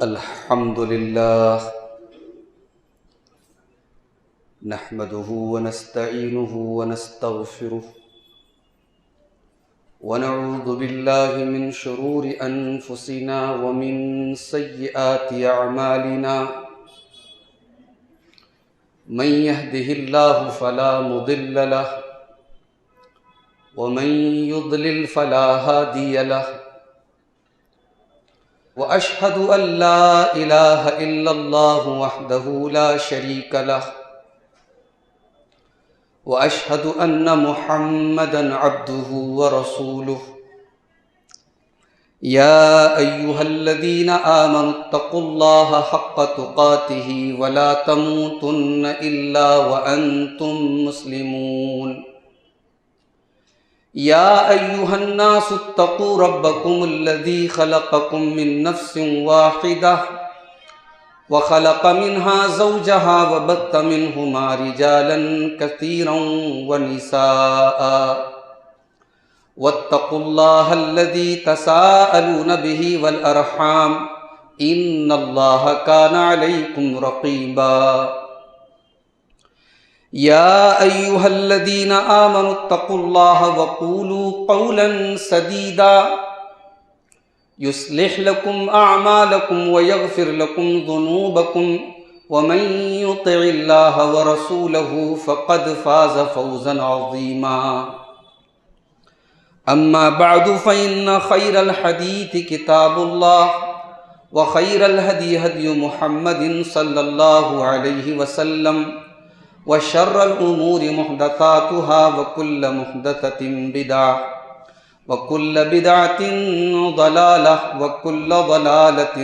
الحمد لله نحمده ونستعينه ونستغفره ونعوذ بالله من شرور أنفسنا ومن سيئات أعمالنا من يهده الله فلا مضل له ومن يضلل فلا هادي له وأشهد أن لا إله إلا الله وحده لا شريك له وأشهد أن محمدًا عبده ورسوله يا أيها الذين آمنوا اتقوا الله حق تقاته ولا تموتن إلا وأنتم مسلمون يا أيها الناس اتقوا ربكم الذي خلقكم من نفس واحدة وخلق منها زوجها وبث منهما رجالا كثيرا ونساء واتقوا الله الذي تساءلون به والأرحام إن الله كان عليكم رقيبا يا أيها الذين آمنوا اتقوا الله وقولوا قولا سديدا يصلح لكم أعمالكم ويغفر لكم ذنوبكم ومن يطع الله ورسوله فقد فاز فوزا عظيما أما بعد فإن خير الحديث كتاب الله وخير الهدي هدي محمد صلى الله عليه وسلم وشر الأمور محدثاتها وكل محدثة بدعة وكل بدعة ضلالة وكل ضلالة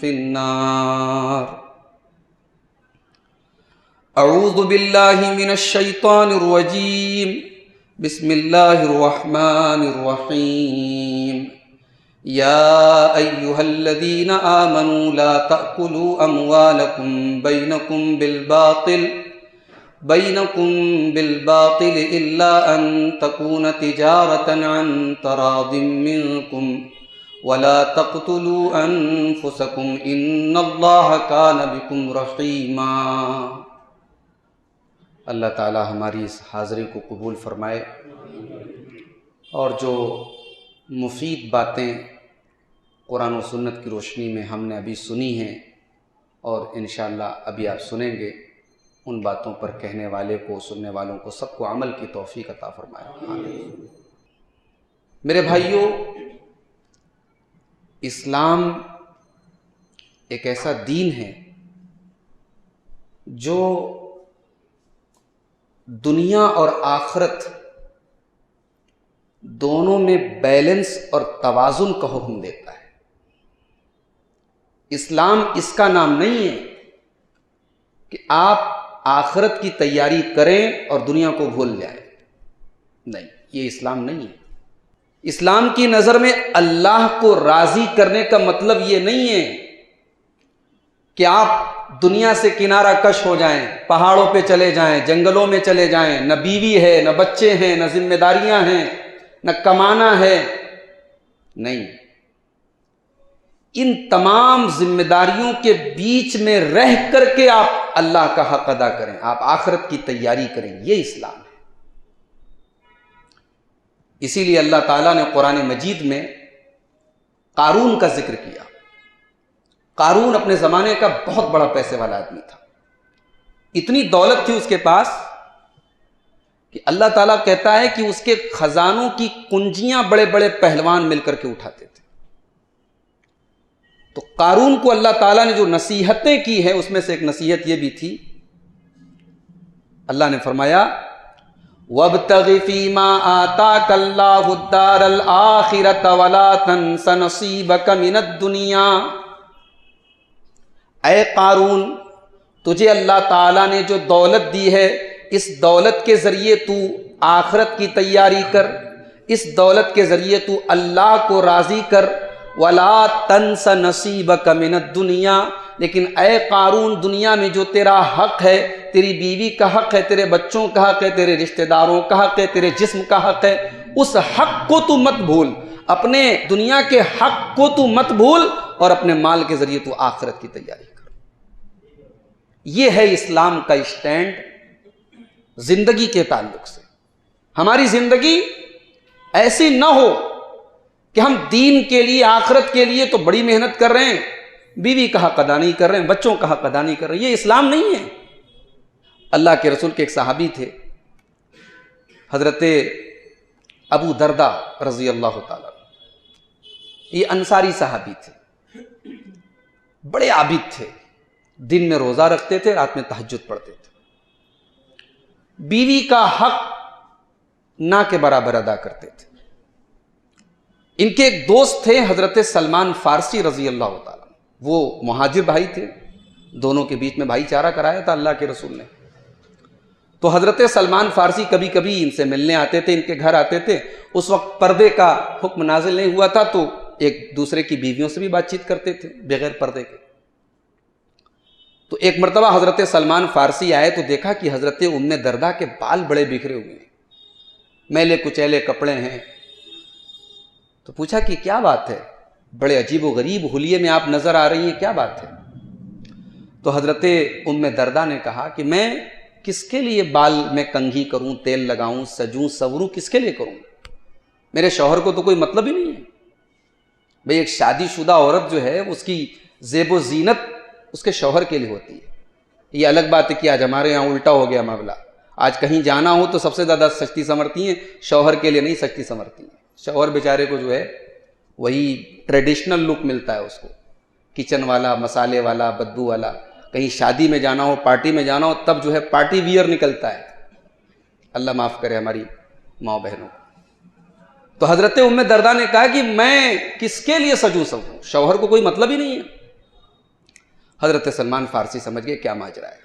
في النار أعوذ بالله من الشيطان الرجيم بسم الله الرحمن الرحيم يا أيها الذين آمنوا لا تأكلوا أموالكم بينكم بالباطل إلا أن تكون تجارة عن تراض منكم ولا تقتلوا أنفسكم إن الله كان بكم رحيما۔ اللہ تعالی ہماری اس حاضری کو قبول فرمائے اور جو مفید باتیں قرآن و سنت کی روشنی میں ہم نے ابھی سنی ہیں اور انشاءاللہ ابھی آپ سنیں گے، ان باتوں پر کہنے والے کو، سننے والوں کو، سب کو عمل کی توفیق عطا فرمائے۔ میرے بھائیوں، اسلام ایک ایسا دین ہے جو دنیا اور آخرت دونوں میں بیلنس اور توازن کا حکم دیتا ہے۔ اسلام اس کا نام نہیں ہے کہ آپ آخرت کی تیاری کریں اور دنیا کو بھول جائیں، نہیں، یہ اسلام نہیں ہے۔ اسلام کی نظر میں اللہ کو راضی کرنے کا مطلب یہ نہیں ہے کہ آپ دنیا سے کنارہ کش ہو جائیں، پہاڑوں پہ چلے جائیں، جنگلوں میں چلے جائیں، نہ بیوی ہے، نہ بچے ہیں، نہ ذمہ داریاں ہیں، نہ کمانا ہے، نہیں، ان تمام ذمہ داریوں کے بیچ میں رہ کر کے آپ اللہ کا حق ادا کریں، آپ آخرت کی تیاری کریں، یہ اسلام ہے۔ اسی لیے اللہ تعالیٰ نے قرآن مجید میں قارون کا ذکر کیا۔ قارون اپنے زمانے کا بہت بڑا پیسے والا آدمی تھا، اتنی دولت تھی اس کے پاس کہ اللہ تعالیٰ کہتا ہے کہ اس کے خزانوں کی کنجیاں بڑے بڑے پہلوان مل کر کے اٹھاتے تھے۔ تو قارون کو اللہ تعالیٰ نے جو نصیحتیں کی ہیں اس میں سے ایک نصیحت یہ بھی تھی، اللہ نے فرمایا وَابْتَغِ فِي مَا آتَاكَ اللَّهُ الدَّارَ الْآخِرَةَ وَلَا تَنْسَ نَصِيبَكَ مِنَ الدُّنْيَا۔ اے قارون، تجھے اللہ تعالیٰ نے جو دولت دی ہے، اس دولت کے ذریعے تو آخرت کی تیاری کر، اس دولت کے ذریعے تو اللہ کو راضی کر، وَلَا تَنْسَ نَصِيبَكَ مِنَ الدُّنْيَا، لیکن اے قارون دنیا میں جو تیرا حق ہے، تیری بیوی کا حق ہے، تیرے بچوں کا حق ہے، تیرے رشتہ داروں کا حق ہے، تیرے جسم کا حق ہے، اس حق کو تو مت بھول، اپنے دنیا کے حق کو تو مت بھول اور اپنے مال کے ذریعے تو آخرت کی تیاری کر۔ یہ ہے اسلام کا اسٹینڈ زندگی کے تعلق سے۔ ہماری زندگی ایسی نہ ہو کہ ہم دین کے لیے، آخرت کے لیے تو بڑی محنت کر رہے ہیں، بیوی کا حق ادا نہیں کر رہے ہیں، بچوں کا حق ادا نہیں کر رہے ہیں۔ یہ اسلام نہیں ہے۔ اللہ کے رسول کے ایک صحابی تھے، حضرت ابو دردہ رضی اللہ تعالیٰ، یہ انصاری صحابی تھے، بڑے عابد تھے، دن میں روزہ رکھتے تھے، رات میں تہجد پڑھتے تھے، بیوی کا حق نہ کے برابر ادا کرتے تھے۔ ان کے ایک دوست تھے حضرت سلمان فارسی رضی اللہ تعالیٰ، وہ مہاجر بھائی تھے، دونوں کے بیچ میں بھائی چارہ کرایا تھا اللہ کے رسول نے۔ تو حضرت سلمان فارسی کبھی کبھی ان سے ملنے آتے تھے، ان کے گھر آتے تھے۔ اس وقت پردے کا حکم نازل نہیں ہوا تھا، تو ایک دوسرے کی بیویوں سے بھی بات چیت کرتے تھے بغیر پردے کے۔ تو ایک مرتبہ حضرت سلمان فارسی آئے تو دیکھا کہ حضرت ام دردہ کے بال بڑے بکھرے ہوئے ہیں، میلے کچیلے کپڑے ہیں۔ تو پوچھا کہ کیا بات ہے، بڑے عجیب و غریب حلیے میں آپ نظر آ رہی ہیں، کیا بات ہے؟ تو حضرت ام دردہ نے کہا کہ میں کس کے لیے بال میں کنگھی کروں، تیل لگاؤں، سجوں سوروں، کس کے لیے کروں؟ میرے شوہر کو تو کوئی مطلب ہی نہیں ہے۔ بھئی ایک شادی شدہ عورت جو ہے اس کی زیب و زینت اس کے شوہر کے لیے ہوتی ہے۔ یہ الگ بات ہے کہ آج ہمارے یہاں الٹا ہو گیا معاملہ، آج کہیں جانا ہو تو سب سے زیادہ سجتی سنورتی ہیں، شوہر کے لیے نہیں سجتی سنورتی ہیں۔ شوہر بیچارے کو جو ہے وہی ٹریڈیشنل لک ملتا ہے، اس کو کچن والا، مسالے والا، بدبو والا۔ کہیں شادی میں جانا ہو، پارٹی میں جانا ہو، تب جو ہے پارٹی ویئر نکلتا ہے۔ اللہ معاف کرے ہماری ماں بہنوں کو۔ تو حضرت ام دردہ نے کہا کہ میں کس کے لیے سجوں سوروں، شوہر کو کوئی مطلب ہی نہیں ہے۔ حضرت سلمان فارسی سمجھ گئے کیا ماجرا ہے۔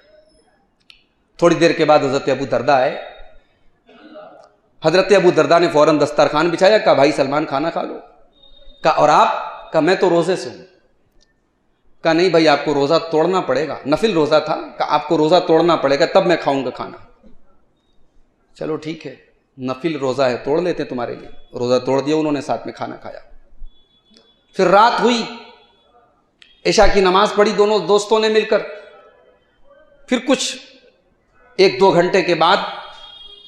تھوڑی دیر کے بعد حضرت ابو دردہ آئے۔ حضرت ابو دردہ نے فوراً دسترخوان بچھایا، کہا بھائی سلمان کھانا کھا لو۔ کہا اور آپ؟ کہا میں تو روزے سے ہوں۔ کہا نہیں بھائی آپ کو روزہ توڑنا پڑے گا، نفل روزہ تھا۔ کہا آپ کو روزہ توڑنا پڑے گا تب میں کھاؤں گا کھانا۔ چلو ٹھیک ہے، نفل روزہ ہے، توڑ لیتے ہیں تمہارے لیے۔ روزہ توڑ دیا انہوں نے، ساتھ میں کھانا کھایا۔ پھر رات ہوئی، عشاء کی نماز پڑھی دونوں دوستوں نے مل کر۔ پھر کچھ 1-2 گھنٹے کے بعد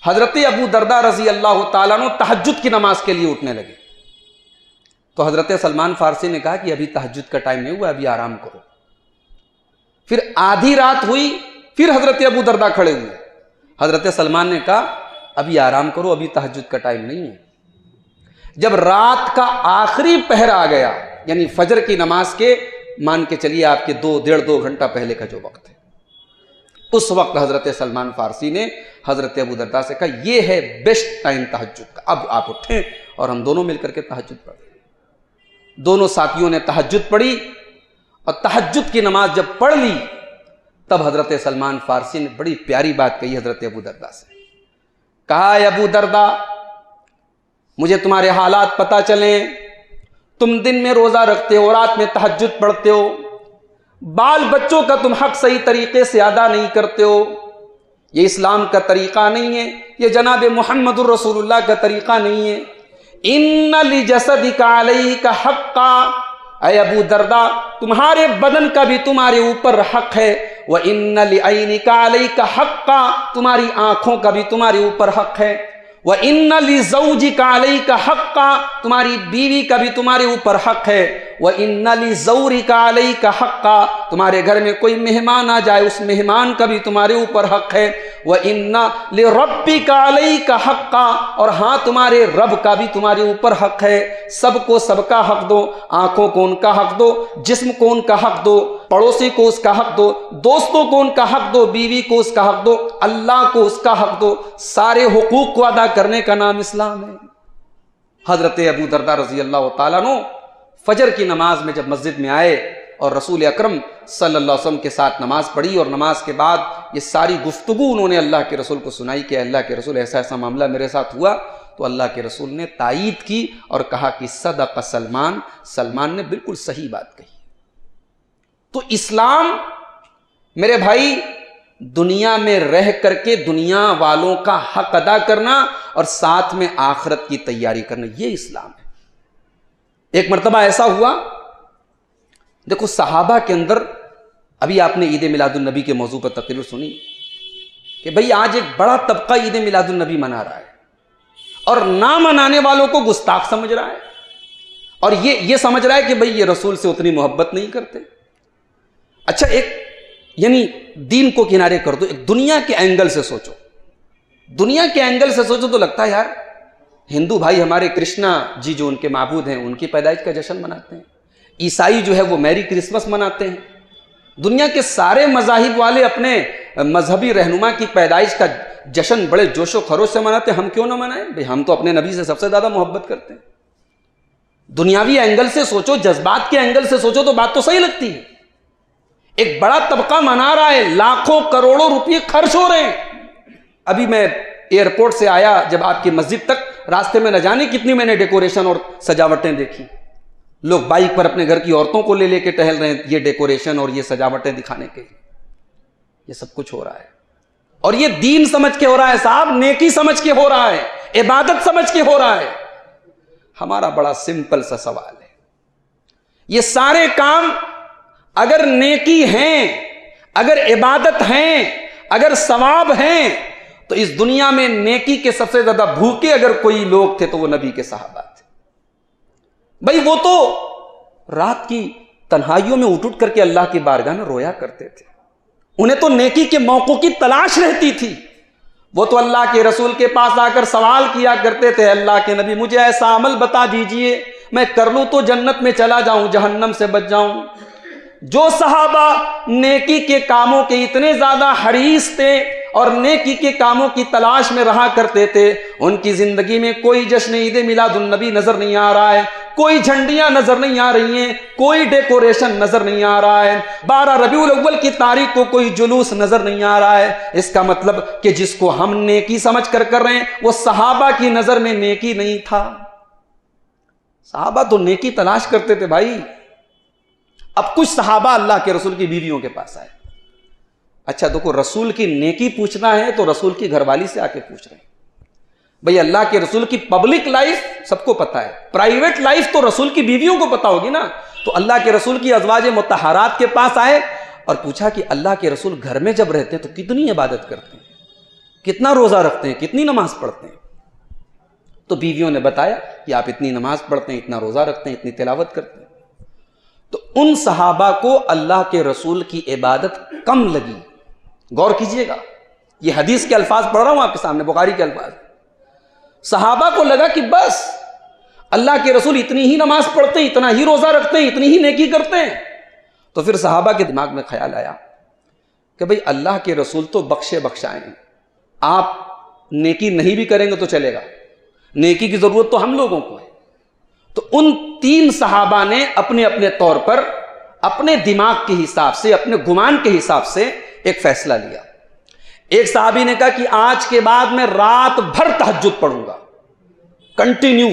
حضرت ابو دردہ رضی اللہ تعالیٰ عنہ تہجد کی نماز کے لیے اٹھنے لگے۔ تو حضرت سلمان فارسی نے کہا کہ ابھی تہجد کا ٹائم نہیں ہوا، ابھی آرام کرو۔ پھر آدھی رات ہوئی، پھر حضرت ابو دردہ کھڑے ہوئے۔ حضرت سلمان نے کہا ابھی آرام کرو، ابھی تہجد کا ٹائم نہیں ہے۔ جب رات کا آخری پہر آ گیا، یعنی فجر کی نماز کے مان کے چلیے آپ کے 1.5-2 گھنٹہ پہلے کا جو وقت ہے، اس وقت حضرت سلمان فارسی نے حضرت ابو دردہ سے کہا یہ ہے بیسٹ ٹائم تہجد کا، اب آپ اٹھیں اور ہم دونوں مل کر کے تہجد پڑھیں۔ دونوں ساتھیوں نے تہجد پڑھی، اور تہجد کی نماز جب پڑھ لی تب حضرت سلمان فارسی نے بڑی پیاری بات کہی حضرت ابو دردہ سے۔ کہا اے ابو دردہ، مجھے تمہارے حالات پتہ چلیں، تم دن میں روزہ رکھتے ہو، رات میں تہجد پڑھتے ہو، بال بچوں کا تم حق صحیح طریقے سے ادا نہیں کرتے ہو، یہ اسلام کا طریقہ نہیں ہے، یہ جناب محمد الرسول اللہ کا طریقہ نہیں ہے۔ ان لجسدک علیک حقا، اے ابو دردہ تمہارے بدن کا بھی تمہارے اوپر حق ہے، وَإِنَّ لِعَيْنِكَ عَلَيْكَ حَقًّا، تمہاری آنکھوں کا بھی تمہارے اوپر حق ہے، وَإِنَّ لِزَوْجِكَ عَلَيْكَ حَقًّا، تمہاری بیوی کا بھی تمہارے اوپر حق ہے، وَإِنَّ لِزَوْرِكَ عَلَيْكَ حَقًّا، تمہارے گھر میں کوئی مہمان آ جائے اس مہمان کا بھی تمہارے اوپر حق ہے، وَإِنَّ لِرَبِّكَ عَلَيْكَ حَقًّا، اور ہاں تمہارے رب کا بھی تمہارے اوپر حق ہے۔ سب کو سب کا حق دو، آنکھوں کو ان کا حق دو، جسم کو ان کا حق دو، پڑوسی کو اس کا حق دو، دوستوں کو ان کا حق دو، بیوی کو اس کا حق دو، اللہ کو اس کا حق دو، سارے حقوق کو ادا کرنے کا نام اسلام ہے۔ حضرت ابو دردہ رضی اللہ تعالیٰ عنہ فجر کی نماز میں جب مسجد میں آئے اور رسول اکرم صلی اللہ علیہ وسلم کے ساتھ نماز پڑھی، اور نماز کے بعد یہ ساری گفتگو انہوں نے اللہ کے رسول کو سنائی کہ اللہ کے رسول ایسا ایسا معاملہ میرے ساتھ ہوا، تو اللہ کے رسول نے تائید کی اور کہا کہ صدق سلمان، سلمان نے بالکل صحیح بات کہی۔ تو اسلام میرے بھائی دنیا میں رہ کر کے دنیا والوں کا حق ادا کرنا اور ساتھ میں آخرت کی تیاری کرنا، یہ اسلام ہے۔ ایک مرتبہ ایسا ہوا دیکھو صحابہ کے اندر، ابھی آپ نے عید میلاد النبی کے موضوع پر تقریر سنی کہ بھئی آج ایک بڑا طبقہ عید میلاد النبی منا رہا ہے اور نہ منانے والوں کو گستاخ سمجھ رہا ہے، اور یہ سمجھ رہا ہے کہ بھئی یہ رسول سے اتنی محبت نہیں کرتے۔ اچھا، ایک یعنی دین کو کنارے کر دو، ایک دنیا کے اینگل سے سوچو، دنیا کے اینگل سے سوچو تو لگتا ہے یار ہندو بھائی ہمارے کرشنا جی جو ان کے معبود ہیں ان کی پیدائش کا جشن مناتے ہیں، عیسائی جو ہے وہ میری کرسمس مناتے ہیں، دنیا کے سارے مذاہب والے اپنے مذہبی رہنما کی پیدائش کا جشن بڑے جوش و خروش سے مناتے ہیں، ہم کیوں نہ منائیں؟ بھئی ہم تو اپنے نبی سے سب سے زیادہ محبت کرتے ہیں۔ دنیاوی اینگل سے سوچو، جذبات کے اینگل سے سوچو تو بات تو صحیح لگتی ہے۔ ایک بڑا طبقہ منا رہا ہے، لاکھوں کروڑوں روپے خرچ ہو رہے ہیں۔ ابھی میں ایئرپورٹ سے آیا، جب آپ کی مسجد تک راستے میں نہ جانے کتنی میں نے ڈیکوریشن اور سجاوٹیں دیکھی، لوگ بائک پر اپنے گھر کی عورتوں کو لے کے ٹہل رہے ہیں یہ ڈیکوریشن اور یہ سجاوٹیں دکھانے کے لیے۔ یہ سب کچھ ہو رہا ہے اور یہ دین سمجھ کے ہو رہا ہے صاحب، نیکی سمجھ کے ہو رہا ہے، عبادت سمجھ کے ہو رہا ہے۔ ہمارا بڑا سمپل سا سوال ہے، یہ سارے کام اگر نیکی ہیں، اگر عبادت ہیں، اگر ثواب ہیں، تو اس دنیا میں نیکی کے سب سے زیادہ بھوکے اگر کوئی لوگ تھے تو وہ نبی کے صحابہ تھے۔ بھئی وہ تو رات کی تنہائیوں میں اٹھ کر کے اللہ کی بارگاہ میں رویا کرتے تھے، انہیں تو نیکی کے موقعوں کی تلاش رہتی تھی، وہ تو اللہ کے رسول کے پاس آ کر سوال کیا کرتے تھے، اللہ کے نبی مجھے ایسا عمل بتا دیجئے میں کر لوں تو جنت میں چلا جاؤں، جہنم سے بچ جاؤں۔ جو صحابہ نیکی کے کاموں کے اتنے زیادہ حریص تھے اور نیکی کے کاموں کی تلاش میں رہا کرتے تھے، ان کی زندگی میں کوئی جشن عید میلاد النبی نظر نہیں آ رہا ہے، کوئی جھنڈیاں نظر نہیں آ رہی ہیں، کوئی ڈیکوریشن نظر نہیں آ رہا ہے، 12 ربیع الاول کی تاریخ کو کوئی جلوس نظر نہیں آ رہا ہے۔ اس کا مطلب کہ جس کو ہم نیکی سمجھ کر رہے ہیں وہ صحابہ کی نظر میں نیکی نہیں تھا۔ صحابہ تو نیکی تلاش کرتے تھے بھائی۔ اب کچھ صحابہ اللہ کے رسول کی بیویوں کے پاس آئے، اچھا دیکھو رسول کی نیکی پوچھنا ہے تو رسول کی گھر والی سے آ کے پوچھ رہے ہیں۔ بھئی اللہ کے رسول کی پبلک لائف سب کو پتا ہے، پرائیویٹ لائف تو رسول کی بیویوں کو پتا ہوگی نا۔ تو اللہ کے رسول کی ازواج مطہرات کے پاس آئے اور پوچھا کہ اللہ کے رسول گھر میں جب رہتے ہیں تو کتنی عبادت کرتے ہیں، کتنا روزہ رکھتے ہیں، کتنی نماز پڑھتے ہیں؟ تو بیویوں نے بتایا کہ آپ اتنی نماز پڑھتے ہیں، اتنا روزہ رکھتے ہیں، اتنی تلاوت کرتے ہیں۔ تو ان صحابہ کو اللہ کے رسول کی عبادت کم لگی۔ غور کیجئے گا، یہ حدیث کے الفاظ پڑھ رہا ہوں آپ کے سامنے، بخاری کے الفاظ۔ صحابہ کو لگا کہ بس اللہ کے رسول اتنی ہی نماز پڑھتے ہیں، اتنا ہی روزہ رکھتے ہیں، اتنی ہی نیکی کرتے ہیں۔ تو پھر صحابہ کے دماغ میں خیال آیا کہ بھئی اللہ کے رسول تو بخشے بخشائیں، آپ نیکی نہیں بھی کریں گے تو چلے گا، نیکی کی ضرورت تو ہم لوگوں کو ہے۔ تو ان 3 صحابہ نے اپنے اپنے طور پر اپنے دماغ کے حساب سے، اپنے گمان کے حساب سے ایک فیصلہ لیا۔ ایک صحابی نے کہا کہ آج کے بعد میں رات بھر تہجد پڑھوں گا، کنٹینیو،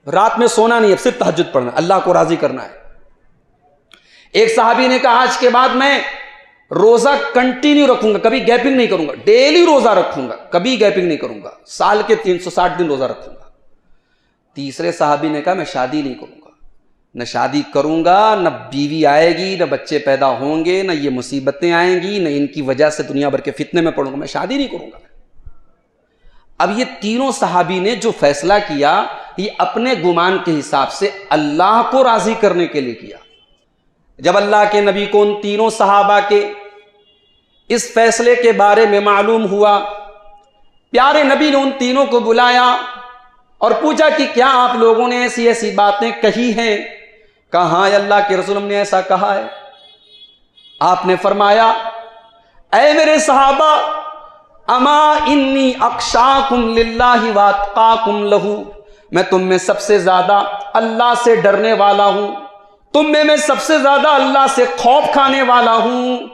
رات میں سونا نہیں ہے، صرف تہجد پڑھنا، اللہ کو راضی کرنا ہے۔ ایک صحابی نے کہا آج کے بعد میں روزہ کنٹینیو رکھوں گا، کبھی گیپنگ نہیں کروں گا، ڈیلی روزہ رکھوں گا، کبھی گیپنگ نہیں کروں گا، سال کے 360 دن روزہ رکھوں گا۔ تیسرے صحابی نے کہا میں شادی نہیں کروں گا، نہ شادی کروں گا، نہ بیوی آئے گی، نہ بچے پیدا ہوں گے، نہ یہ مصیبتیں آئیں گی، نہ ان کی وجہ سے دنیا بھر کے فتنے میں پڑوں گا، میں شادی نہیں کروں گا۔ اب یہ تینوں صحابی نے جو فیصلہ کیا یہ اپنے گمان کے حساب سے اللہ کو راضی کرنے کے لیے کیا۔ جب اللہ کے نبی کو ان تینوں صحابہ کے اس فیصلے کے بارے میں معلوم ہوا، پیارے نبی نے ان تینوں کو بلایا اور پوچھا کہ کیا آپ لوگوں نے ایسی ایسی باتیں کہی ہیں؟ کہا ہاں اللہ کے رسول ہم نے ایسا کہا ہے۔ آپ نے فرمایا اے میرے صحابہ اما انی اخشاکم للہ واتقاکم لہ، میں تم میں سب سے زیادہ اللہ سے ڈرنے والا ہوں، تم میں سب سے زیادہ اللہ سے خوف کھانے والا ہوں،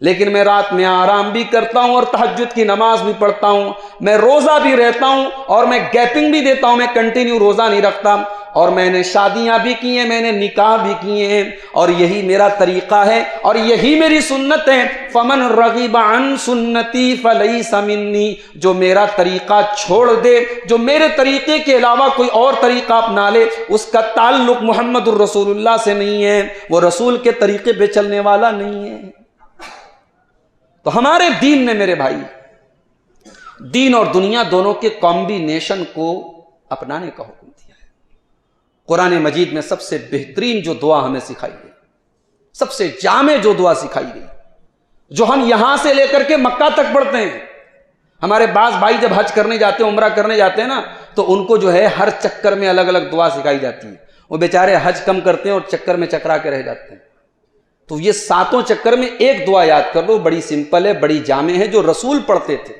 لیکن میں رات میں آرام بھی کرتا ہوں اور تہجد کی نماز بھی پڑھتا ہوں، میں روزہ بھی رہتا ہوں اور میں گیپنگ بھی دیتا ہوں، میں کنٹینیو روزہ نہیں رکھتا، اور میں نے شادیاں بھی کی ہیں, میں نے نکاح بھی کیے ہیں, اور یہی میرا طریقہ ہے اور یہی میری سنت ہے. فمن رغب عن سنتی فلیس منی, جو میرا طریقہ چھوڑ دے, جو میرے طریقے کے علاوہ کوئی اور طریقہ اپنا لے, اس کا تعلق محمد الرسول اللہ سے نہیں ہے, وہ رسول کے طریقے پہ چلنے والا نہیں ہے. تو ہمارے دین نے میرے بھائی دین اور دنیا دونوں کے کمبینیشن کو اپنانے کا حکم دیا ہے. قرآن مجید میں سب سے بہترین جو دعا ہمیں سکھائی گئی, سب سے جامع جو دعا سکھائی گئی, جو ہم یہاں سے لے کر کے مکہ تک پڑھتے ہیں. ہمارے بعض بھائی جب حج کرنے جاتے ہیں, عمرہ کرنے جاتے ہیں نا, تو ان کو جو ہے ہر چکر میں الگ الگ دعا سکھائی جاتی ہے. وہ بیچارے حج کم کرتے ہیں اور چکر میں چکرا کے رہ جاتے ہیں. تو یہ 7 چکر میں ایک دعا یاد کر لو, بڑی سمپل ہے, بڑی جامع ہے, جو رسول پڑھتے تھے.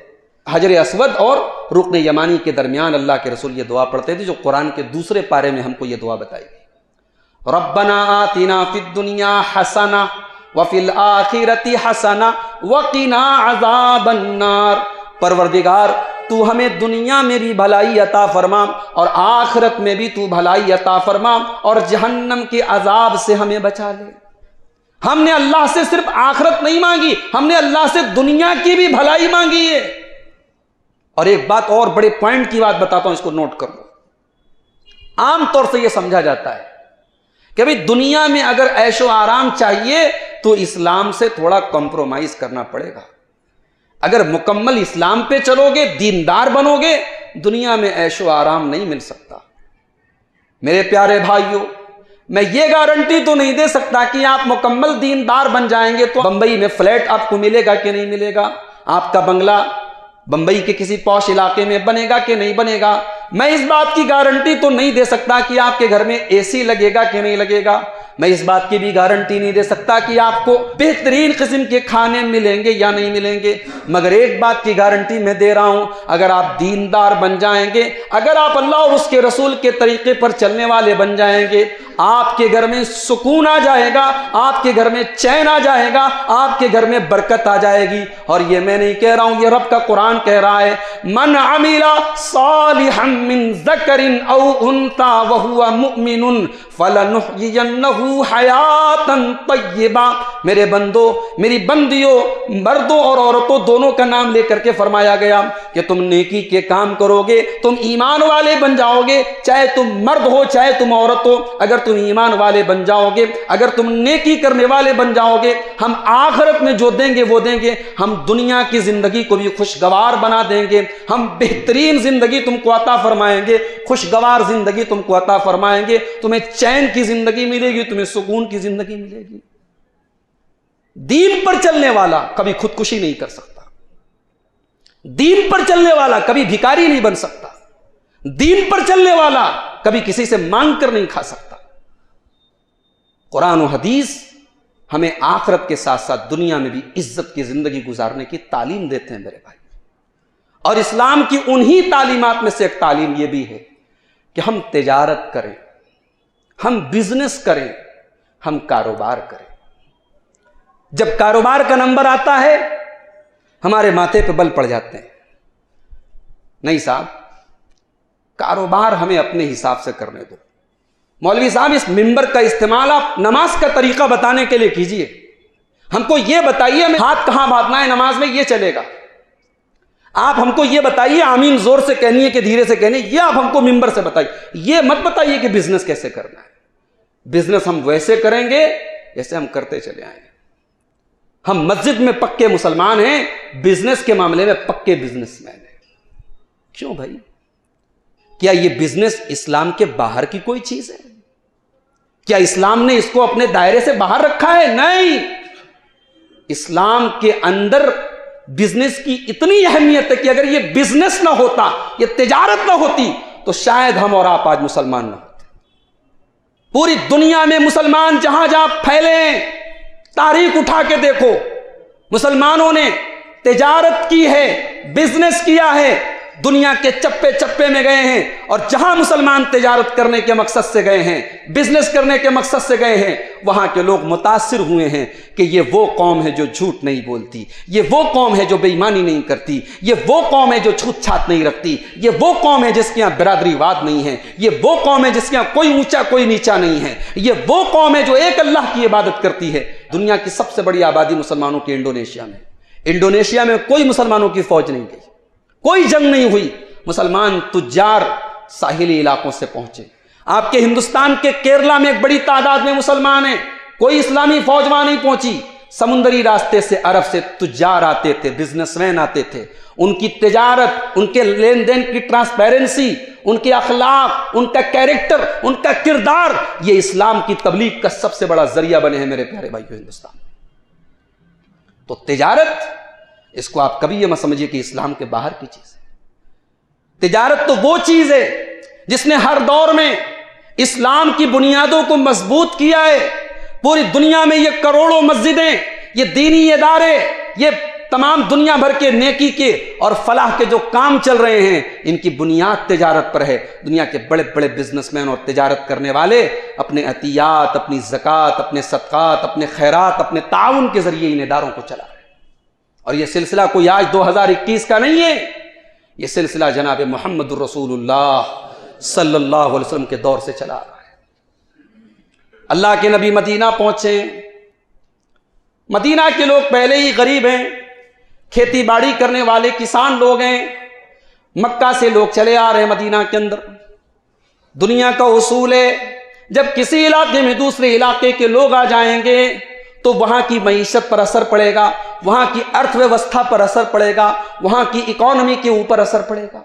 حجر اسود اور رکن یمانی کے درمیان اللہ کے رسول یہ دعا پڑھتے تھے, جو قرآن کے دوسرے پارے میں ہم کو یہ دعا بتائی گئی. ربنا آتنا فی الدنیا حسنہ وفی الآخرۃ حسنہ وقنا عذاب النار. پروردگار تو ہمیں دنیا میں بھی بھلائی عطا فرما اور آخرت میں بھی تو بھلائی عطا فرما, اور جہنم کے عذاب سے ہمیں بچا لے. ہم نے اللہ سے صرف آخرت نہیں مانگی, ہم نے اللہ سے دنیا کی بھی بھلائی مانگی ہے. اور ایک بات اور, بڑے پوائنٹ کی بات بتاتا ہوں, اس کو نوٹ کر لو. عام طور سے یہ سمجھا جاتا ہے کہ بھئی دنیا میں اگر عیش و آرام چاہیے تو اسلام سے تھوڑا کمپرومائز کرنا پڑے گا. اگر مکمل اسلام پہ چلو گے, دیندار بنو گے, دنیا میں عیش و آرام نہیں مل سکتا. میرے پیارے بھائیوں, میں یہ گارنٹی تو نہیں دے سکتا کہ آپ مکمل دیندار بن جائیں گے تو بمبئی میں فلیٹ آپ کو ملے گا کہ نہیں ملے گا, آپ کا بنگلہ بمبئی کے کسی پوش علاقے میں بنے گا کہ نہیں بنے گا. میں اس بات کی گارنٹی تو نہیں دے سکتا کہ آپ کے گھر میں اے سی لگے گا کہ نہیں لگے گا. میں اس بات کی بھی گارنٹی نہیں دے سکتا کہ آپ کو بہترین قسم کے کھانے ملیں گے یا نہیں ملیں گے. مگر ایک بات کی گارنٹی میں دے رہا ہوں, اگر آپ دیندار بن جائیں گے, اگر آپ اللہ اور اس کے رسول کے طریقے پر چلنے والے بن جائیں گے, آپ کے گھر میں سکون آ جائے گا, آپ کے گھر میں چین آ جائے گا, آپ کے گھر میں برکت آ جائے گی. اور یہ میں نہیں کہہ رہا ہوں, یہ رب کا قرآن کہہ رہا ہے, من عمل صالحا من ذکر او انثى وهو مؤمن فلنحيينه حیاتا طیبہ. میرے بندو, میری بندیوں, مردوں اور عورتوں دونوں کا نام لے کر کے فرمایا گیا کہ تم نیکی کے کام کرو گے, تم ایمان والے بن جاؤ گے, چاہے تم مرد ہو چاہے تم عورت ہو. اگر تم ایمان والے بن جاؤ گے, اگر تم نیکی کرنے والے بن جاؤ گے, ہم آخرت میں جو دیں گے وہ دیں گے. ہم دنیا کی زندگی کو بھی خوشگوار بنا دیں گے, ہم بہترین زندگی تم کو عطا فرمائیں گے, خوشگوار زندگی تم کو عطا فرمائیں گے, تمہیں چین کی زندگی ملے گی, تمہیں سکون کی زندگی ملے گی. دین پر چلنے والا کبھی خودکشی نہیں کر سکتا, دین پر چلنے والا کبھی بھکاری نہیں بن سکتا, دین پر چلنے والا کبھی کسی سے مانگ کر نہیں کھا سکتا. قرآن و حدیث ہمیں آخرت کے ساتھ ساتھ دنیا میں بھی عزت کی زندگی گزارنے کی تعلیم دیتے ہیں میرے بھائی. اور اسلام کی انہی تعلیمات میں سے ایک تعلیم یہ بھی ہے کہ ہم تجارت کریں, ہم بزنس کریں, ہم کاروبار کریں. جب کاروبار کا نمبر آتا ہے ہمارے ماتھے پہ بل پڑ جاتے ہیں, نہیں صاحب کاروبار ہمیں اپنے حساب سے کرنے دو. مولوی صاحب اس ممبر کا استعمال آپ نماز کا طریقہ بتانے کے لیے کیجئے, ہم کو یہ بتائیے ہمیں ہاتھ کہاں باندھنا ہے نماز میں, یہ چلے گا. آپ ہم کو یہ بتائیے آمین زور سے کہنی ہے کہ دھیرے سے کہنی ہے, یہ آپ ہم کو ممبر سے بتائیے. یہ مت بتائیے کہ بزنس کیسے کرنا ہے. بزنس ہم ویسے کریں گے جیسے ہم کرتے چلے آئیں گے. ہم مسجد میں پکے مسلمان ہیں, بزنس کے معاملے میں پکے بزنس مین ہیں. کیوں بھائی, کیا یہ بزنس اسلام کے باہر کی کوئی چیز ہے؟ کیا اسلام نے اس کو اپنے دائرے سے باہر رکھا ہے؟ نہیں, اسلام کے اندر بزنس کی اتنی اہمیت ہے کہ اگر یہ بزنس نہ ہوتا, یہ تجارت نہ ہوتی, تو شاید ہم اور آپ آج مسلمان نہ ہوتے. پوری دنیا میں مسلمان جہاں جہاں پھیلے ہیں, تاریخ اٹھا کے دیکھو, مسلمانوں نے تجارت کی ہے, بزنس کیا ہے, دنیا کے چپے چپے میں گئے ہیں، اور جہاں مسلمان تجارت کرنے کے مقصد سے گئے ہیں، بزنس کرنے کے مقصد سے گئے ہیں، وہاں کے لوگ متاثر ہوئے ہیں کہ یہ وہ قوم ہے جو جھوٹ نہیں بولتی، یہ وہ قوم ہے جو بے ایمانی نہیں کرتی، یہ وہ قوم ہے جو چھوت چھات نہیں رکھتی، یہ وہ قوم ہے جس کے یہاں برادری واد نہیں ہے، یہ وہ قوم ہے جس کے یہاں کوئی اونچا کوئی نیچا نہیں ہے، یہ وہ قوم ہے جو ایک اللہ کی عبادت کرتی ہے۔ دنیا کی سب سے بڑی آبادی مسلمانوں کی انڈونیشیا میں، انڈونیشیا میں کوئی مسلمانوں کی فوج نہیں گئی، کوئی جنگ نہیں ہوئی، مسلمان تجار ساحلی علاقوں سے پہنچے۔ آپ کے ہندوستان کے کیرلا میں ایک بڑی تعداد میں مسلمان ہیں، کوئی اسلامی فوج وہاں نہیں پہنچی، سمندری راستے سے عرب سے تجار آتے تھے، بزنس مین آتے تھے، ان کی تجارت، ان کے لین دین کی ٹرانسپیرنسی، ان کے اخلاق، ان کا کیریکٹر، ان کا کردار، یہ اسلام کی تبلیغ کا سب سے بڑا ذریعہ بنے ہیں میرے پیارے بھائیو ہندوستان۔ تو تجارت، اس کو آپ کبھی یہ مت سمجھیے کہ اسلام کے باہر کی چیز ہے۔ تجارت تو وہ چیز ہے جس نے ہر دور میں اسلام کی بنیادوں کو مضبوط کیا ہے۔ پوری دنیا میں یہ کروڑوں مسجدیں، یہ دینی ادارے، یہ تمام دنیا بھر کے نیکی کے اور فلاح کے جو کام چل رہے ہیں، ان کی بنیاد تجارت پر ہے۔ دنیا کے بڑے بڑے بزنس مین اور تجارت کرنے والے اپنے عطیات، اپنی زکوٰۃ، اپنے صدقات، اپنے خیرات، اپنے تعاون کے ذریعے ان اداروں کو چلا رہے ہیں۔ اور یہ سلسلہ کوئی آج 2021 کا نہیں ہے، یہ سلسلہ جناب محمد الرسول اللہ صلی اللہ علیہ وسلم کے دور سے چلا آ رہا ہے۔ اللہ کے نبی مدینہ پہنچے، مدینہ کے لوگ پہلے ہی غریب ہیں، کھیتی باڑی کرنے والے کسان لوگ ہیں، مکہ سے لوگ چلے آ رہے ہیں مدینہ کے اندر۔ دنیا کا اصول ہے جب کسی علاقے میں دوسرے علاقے کے لوگ آ جائیں گے تو وہاں کی معیشت پر اثر پڑے گا، وہاں کی ارتھ ویوستھا پر اثر پڑے گا، وہاں کی اکانومی کے اوپر اثر پڑے گا۔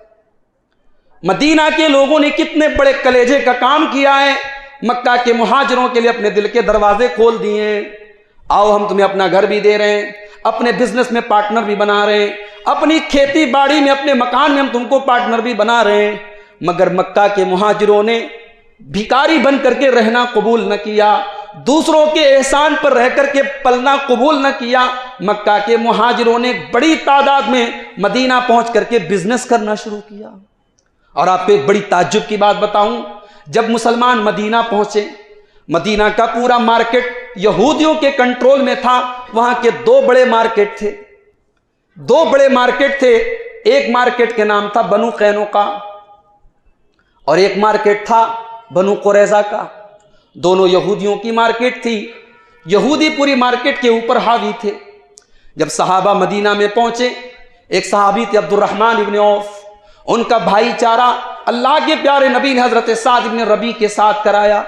مدینہ کے لوگوں نے کتنے بڑے کلیجے کا کام کیا ہے، مکہ کے مہاجروں کے لیے اپنے دل کے دروازے کھول دیے ہیں۔ آؤ ہم تمہیں اپنا گھر بھی دے رہے ہیں، اپنے بزنس میں پارٹنر بھی بنا رہے ہیں، اپنی کھیتی باڑی میں، اپنے مکان میں ہم تم کو پارٹنر بھی بنا رہے ہیں۔ مگر مکہ کے مہاجروں نے بھکاری بن کر کے رہنا قبول نہ کیا، دوسروں کے احسان پر رہ کر کے پلنا قبول نہ کیا۔ مکہ کے مہاجروں نے بڑی تعداد میں مدینہ پہنچ کر کے بزنس کرنا شروع کیا۔ اور آپ کو ایک بڑی تعجب کی بات بتاؤں، جب مسلمان مدینہ پہنچے، مدینہ کا پورا مارکیٹ یہودیوں کے کنٹرول میں تھا۔ وہاں کے دو بڑے مارکیٹ تھے، دو بڑے مارکیٹ تھے، ایک مارکیٹ کے نام تھا بنو قینوقا اور ایک مارکیٹ تھا بنو قریظہ کا۔ دونوں یہودیوں کی مارکیٹ تھی، یہودی پوری مارکیٹ کے اوپر حاوی تھے۔ جب صحابہ مدینہ میں پہنچے، ایک صحابی تھے عبد الرحمن ابن عوف، ان کا بھائی چارہ اللہ کے پیارے نبی نے حضرت سعد ابن ربیع کے ساتھ کرایا۔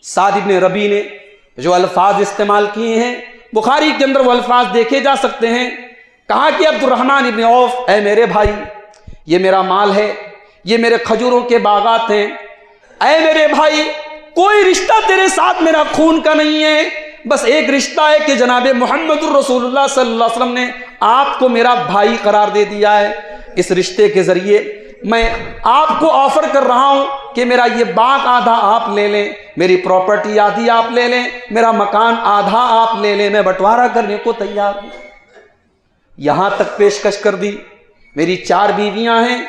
سعد ابن ربیع نے جو الفاظ استعمال کیے ہیں، بخاری کے اندر وہ الفاظ دیکھے جا سکتے ہیں۔ کہا کہ عبد الرحمن ابن عوف، اے میرے بھائی، یہ میرا مال ہے، یہ میرے کھجوروں کے باغات ہیں، اے میرے بھائی، کوئی رشتہ تیرے ساتھ میرا خون کا نہیں ہے، بس ایک رشتہ ہے کہ جناب محمد الرسول اللہ صلی اللہ علیہ وسلم نے آپ کو میرا بھائی قرار دے دیا ہے۔ اس رشتے کے ذریعے میں آپ کو آفر کر رہا ہوں کہ میرا یہ باغ آدھا آپ لے لیں، میری پراپرٹی آدھی آپ لے لیں، میرا مکان آدھا آپ لے لیں، میں بٹوارہ کرنے کو تیار ہوں۔ یہاں تک پیشکش کر دی، میری 4 بیویاں ہیں،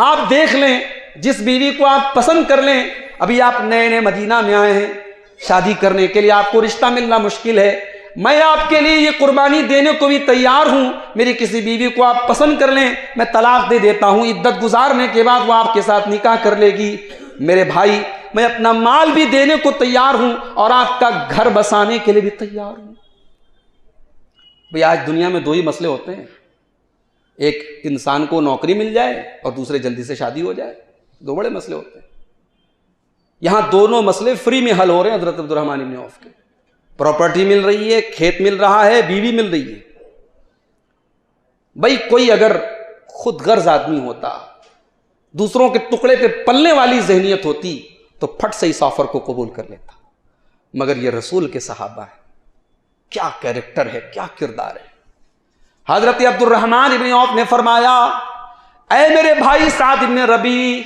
آپ دیکھ لیں، جس بیوی کو آپ پسند کر لیں۔ ابھی آپ نئے نئے مدینہ میں آئے ہیں، شادی کرنے کے لیے آپ کو رشتہ ملنا مشکل ہے، میں آپ کے لیے یہ قربانی دینے کو بھی تیار ہوں، میری کسی بیوی کو آپ پسند کر لیں، میں طلاق دے دیتا ہوں، عدت گزارنے کے بعد وہ آپ کے ساتھ نکاح کر لے گی۔ میرے بھائی، میں اپنا مال بھی دینے کو تیار ہوں اور آپ کا گھر بسانے کے لیے بھی تیار ہوں۔ بھئی آج دنیا میں 2 ہی مسئلے ہوتے ہیں، ایک انسان کو نوکری مل جائے اور دوسرے جلدی سے شادی ہو جائے، 2 بڑے مسئلے ہوتے ہیں۔ یہاں دونوں مسئلے فری میں حل ہو رہے ہیں حضرت عبد الرحمن بن عوف کے۔ پراپرٹی مل رہی ہے، کھیت مل رہا ہے، بیوی مل رہی ہے۔ بھئی کوئی اگر خود غرض آدمی ہوتا، دوسروں کے ٹکڑے پہ پلنے والی ذہنیت ہوتی تو پھٹ سے اس آفر کو قبول کر لیتا، مگر یہ رسول کے صحابہ ہے، کیا کیریکٹر ہے، کیا کردار ہے۔ حضرت عبد الرحمن ابن عوف نے فرمایا، اے میرے بھائی سعد ابن ربیع،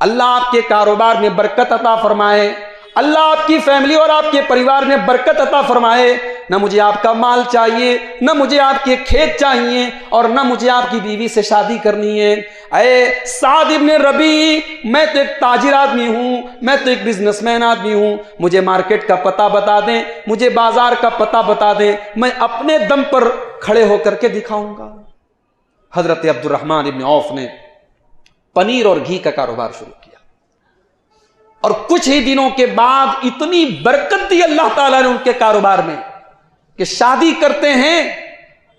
اللہ آپ کے کاروبار میں برکت عطا فرمائے، اللہ آپ کی فیملی اور آپ کے پریوار میں برکت عطا فرمائے، نہ مجھے آپ کا مال چاہیے، نہ مجھے آپ کے کھیت چاہیے، اور نہ مجھے آپ کی بیوی سے شادی کرنی ہے۔ اے سعد ابن ربیع، میں تو ایک تاجر آدمی ہوں، میں تو ایک بزنس مین آدمی ہوں، مجھے مارکیٹ کا پتہ بتا دیں، مجھے بازار کا پتہ بتا دیں، میں اپنے دم پر کھڑے ہو کر کے دکھاؤں گا۔ حضرت عبد الرحمن ابن عوف نے پنیر اور گھی کا کاروبار شروع کیا، اور کچھ ہی دنوں کے بعد اتنی برکت دی اللہ تعالیٰ نے ان کے کاروبار میں کہ شادی کرتے ہیں،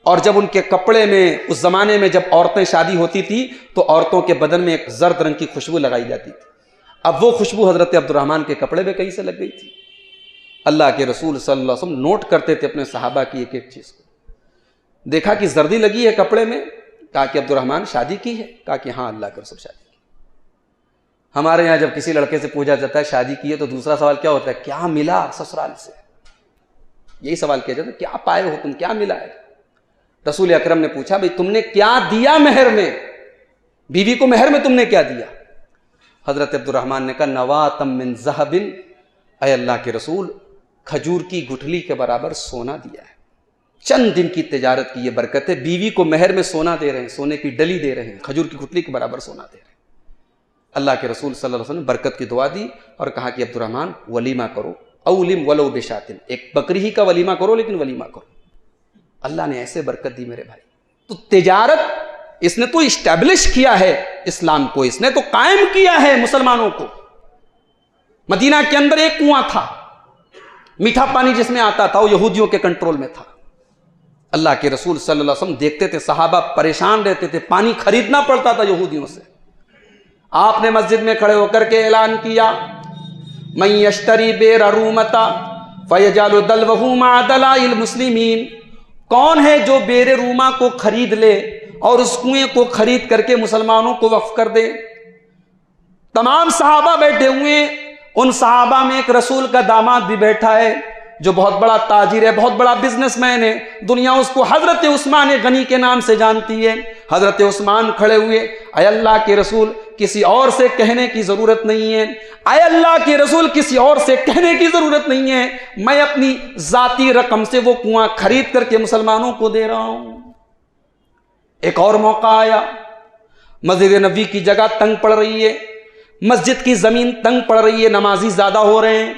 اور جب ان کے کپڑے میں، اس زمانے میں جب عورتیں شادی ہوتی تھی تو عورتوں کے بدن میں ایک زرد رنگ کی خوشبو لگائی جاتی تھی، اب وہ خوشبو حضرت عبد الرحمن کے کپڑے میں کہیں سے لگ گئی تھی۔ اللہ کے رسول صلی اللہ علیہ وسلم نوٹ کرتے تھے اپنے صحابہ کی ایک ایک چیز کو، دیکھا کہ زردی لگی ہے کپڑے میں، کہا کہ عبد الرحمن شادی کی ہے؟ کہا کہ ہاں اللہ کے رسول شادی کی۔ ہمارے یہاں جب کسی لڑکے سے پوچھا جاتا ہے شادی کی ہے تو دوسرا سوال کیا ہوتا ہے؟ کیا ملا سسرال سے؟ یہی سوال کیا جاتا ہے، کیا پائے ہو تم، کیا ملا ہے؟ رسول اکرم نے پوچھا بھئی تم نے کیا دیا مہر میں، بیوی کو مہر میں تم نے کیا دیا؟ حضرت عبد الرحمن نے کہا نواتم من ذہب، اے اللہ کے رسول کھجور کی گٹھلی کے برابر سونا دیا ہے۔ چند دن کی تجارت کی یہ برکت ہے، بیوی کو مہر میں سونا دے رہے ہیں، سونے کی ڈلی دے رہے ہیں، کھجور کی گٹھلی کے برابر سونا دے رہے ہیں۔ اللہ کے رسول صلی اللہ علیہ وسلم نے برکت کی دعا دی اور کہا کہ عبد الرحمن ولیمہ کرو، اولم ولو بشاتن، ایک بکری ہی کا ولیمہ کرو لیکن ولیمہ کرو۔ اللہ نے ایسے برکت دی میرے بھائی۔ تو تجارت اس نے تو اسٹیبلش کیا ہے اسلام کو، اس نے تو قائم کیا ہے مسلمانوں کو۔ مدینہ کے اندر ایک کنواں تھا، میٹھا پانی جس میں آتا تھا وہ یہودیوں کے کنٹرول میں تھا۔ اللہ کے رسول صلی اللہ علیہ وسلم دیکھتے تھے صحابہ پریشان رہتے تھے، پانی خریدنا پڑتا تھا یہودیوں سے۔ آپ نے مسجد میں کھڑے ہو کر کے اعلان کیا من یشتری بیر رومتا فیجعل دلوہ مع دلاء المسلمین، کون ہے جو بیر روما کو خرید لے اور اس کنویں کو خرید کر کے مسلمانوں کو وقف کر دے؟ تمام صحابہ بیٹھے ہوئے، ان صحابہ میں ایک رسول کا داماد بھی بیٹھا ہے جو بہت بڑا تاجر ہے، بہت بڑا بزنس مین ہے، دنیا اس کو حضرت عثمان غنی کے نام سے جانتی ہے۔ حضرت عثمان کھڑے ہوئے، اے اللہ کے رسول کسی اور سے کہنے کی ضرورت نہیں ہے، اے اللہ کے رسول کسی اور سے کہنے کی ضرورت نہیں ہے، میں اپنی ذاتی رقم سے وہ کنواں خرید کر کے مسلمانوں کو دے رہا ہوں۔ ایک اور موقع آیا، مسجد نبوی کی جگہ تنگ پڑ رہی ہے، مسجد کی زمین تنگ پڑ رہی ہے، نمازی زیادہ ہو رہے ہیں۔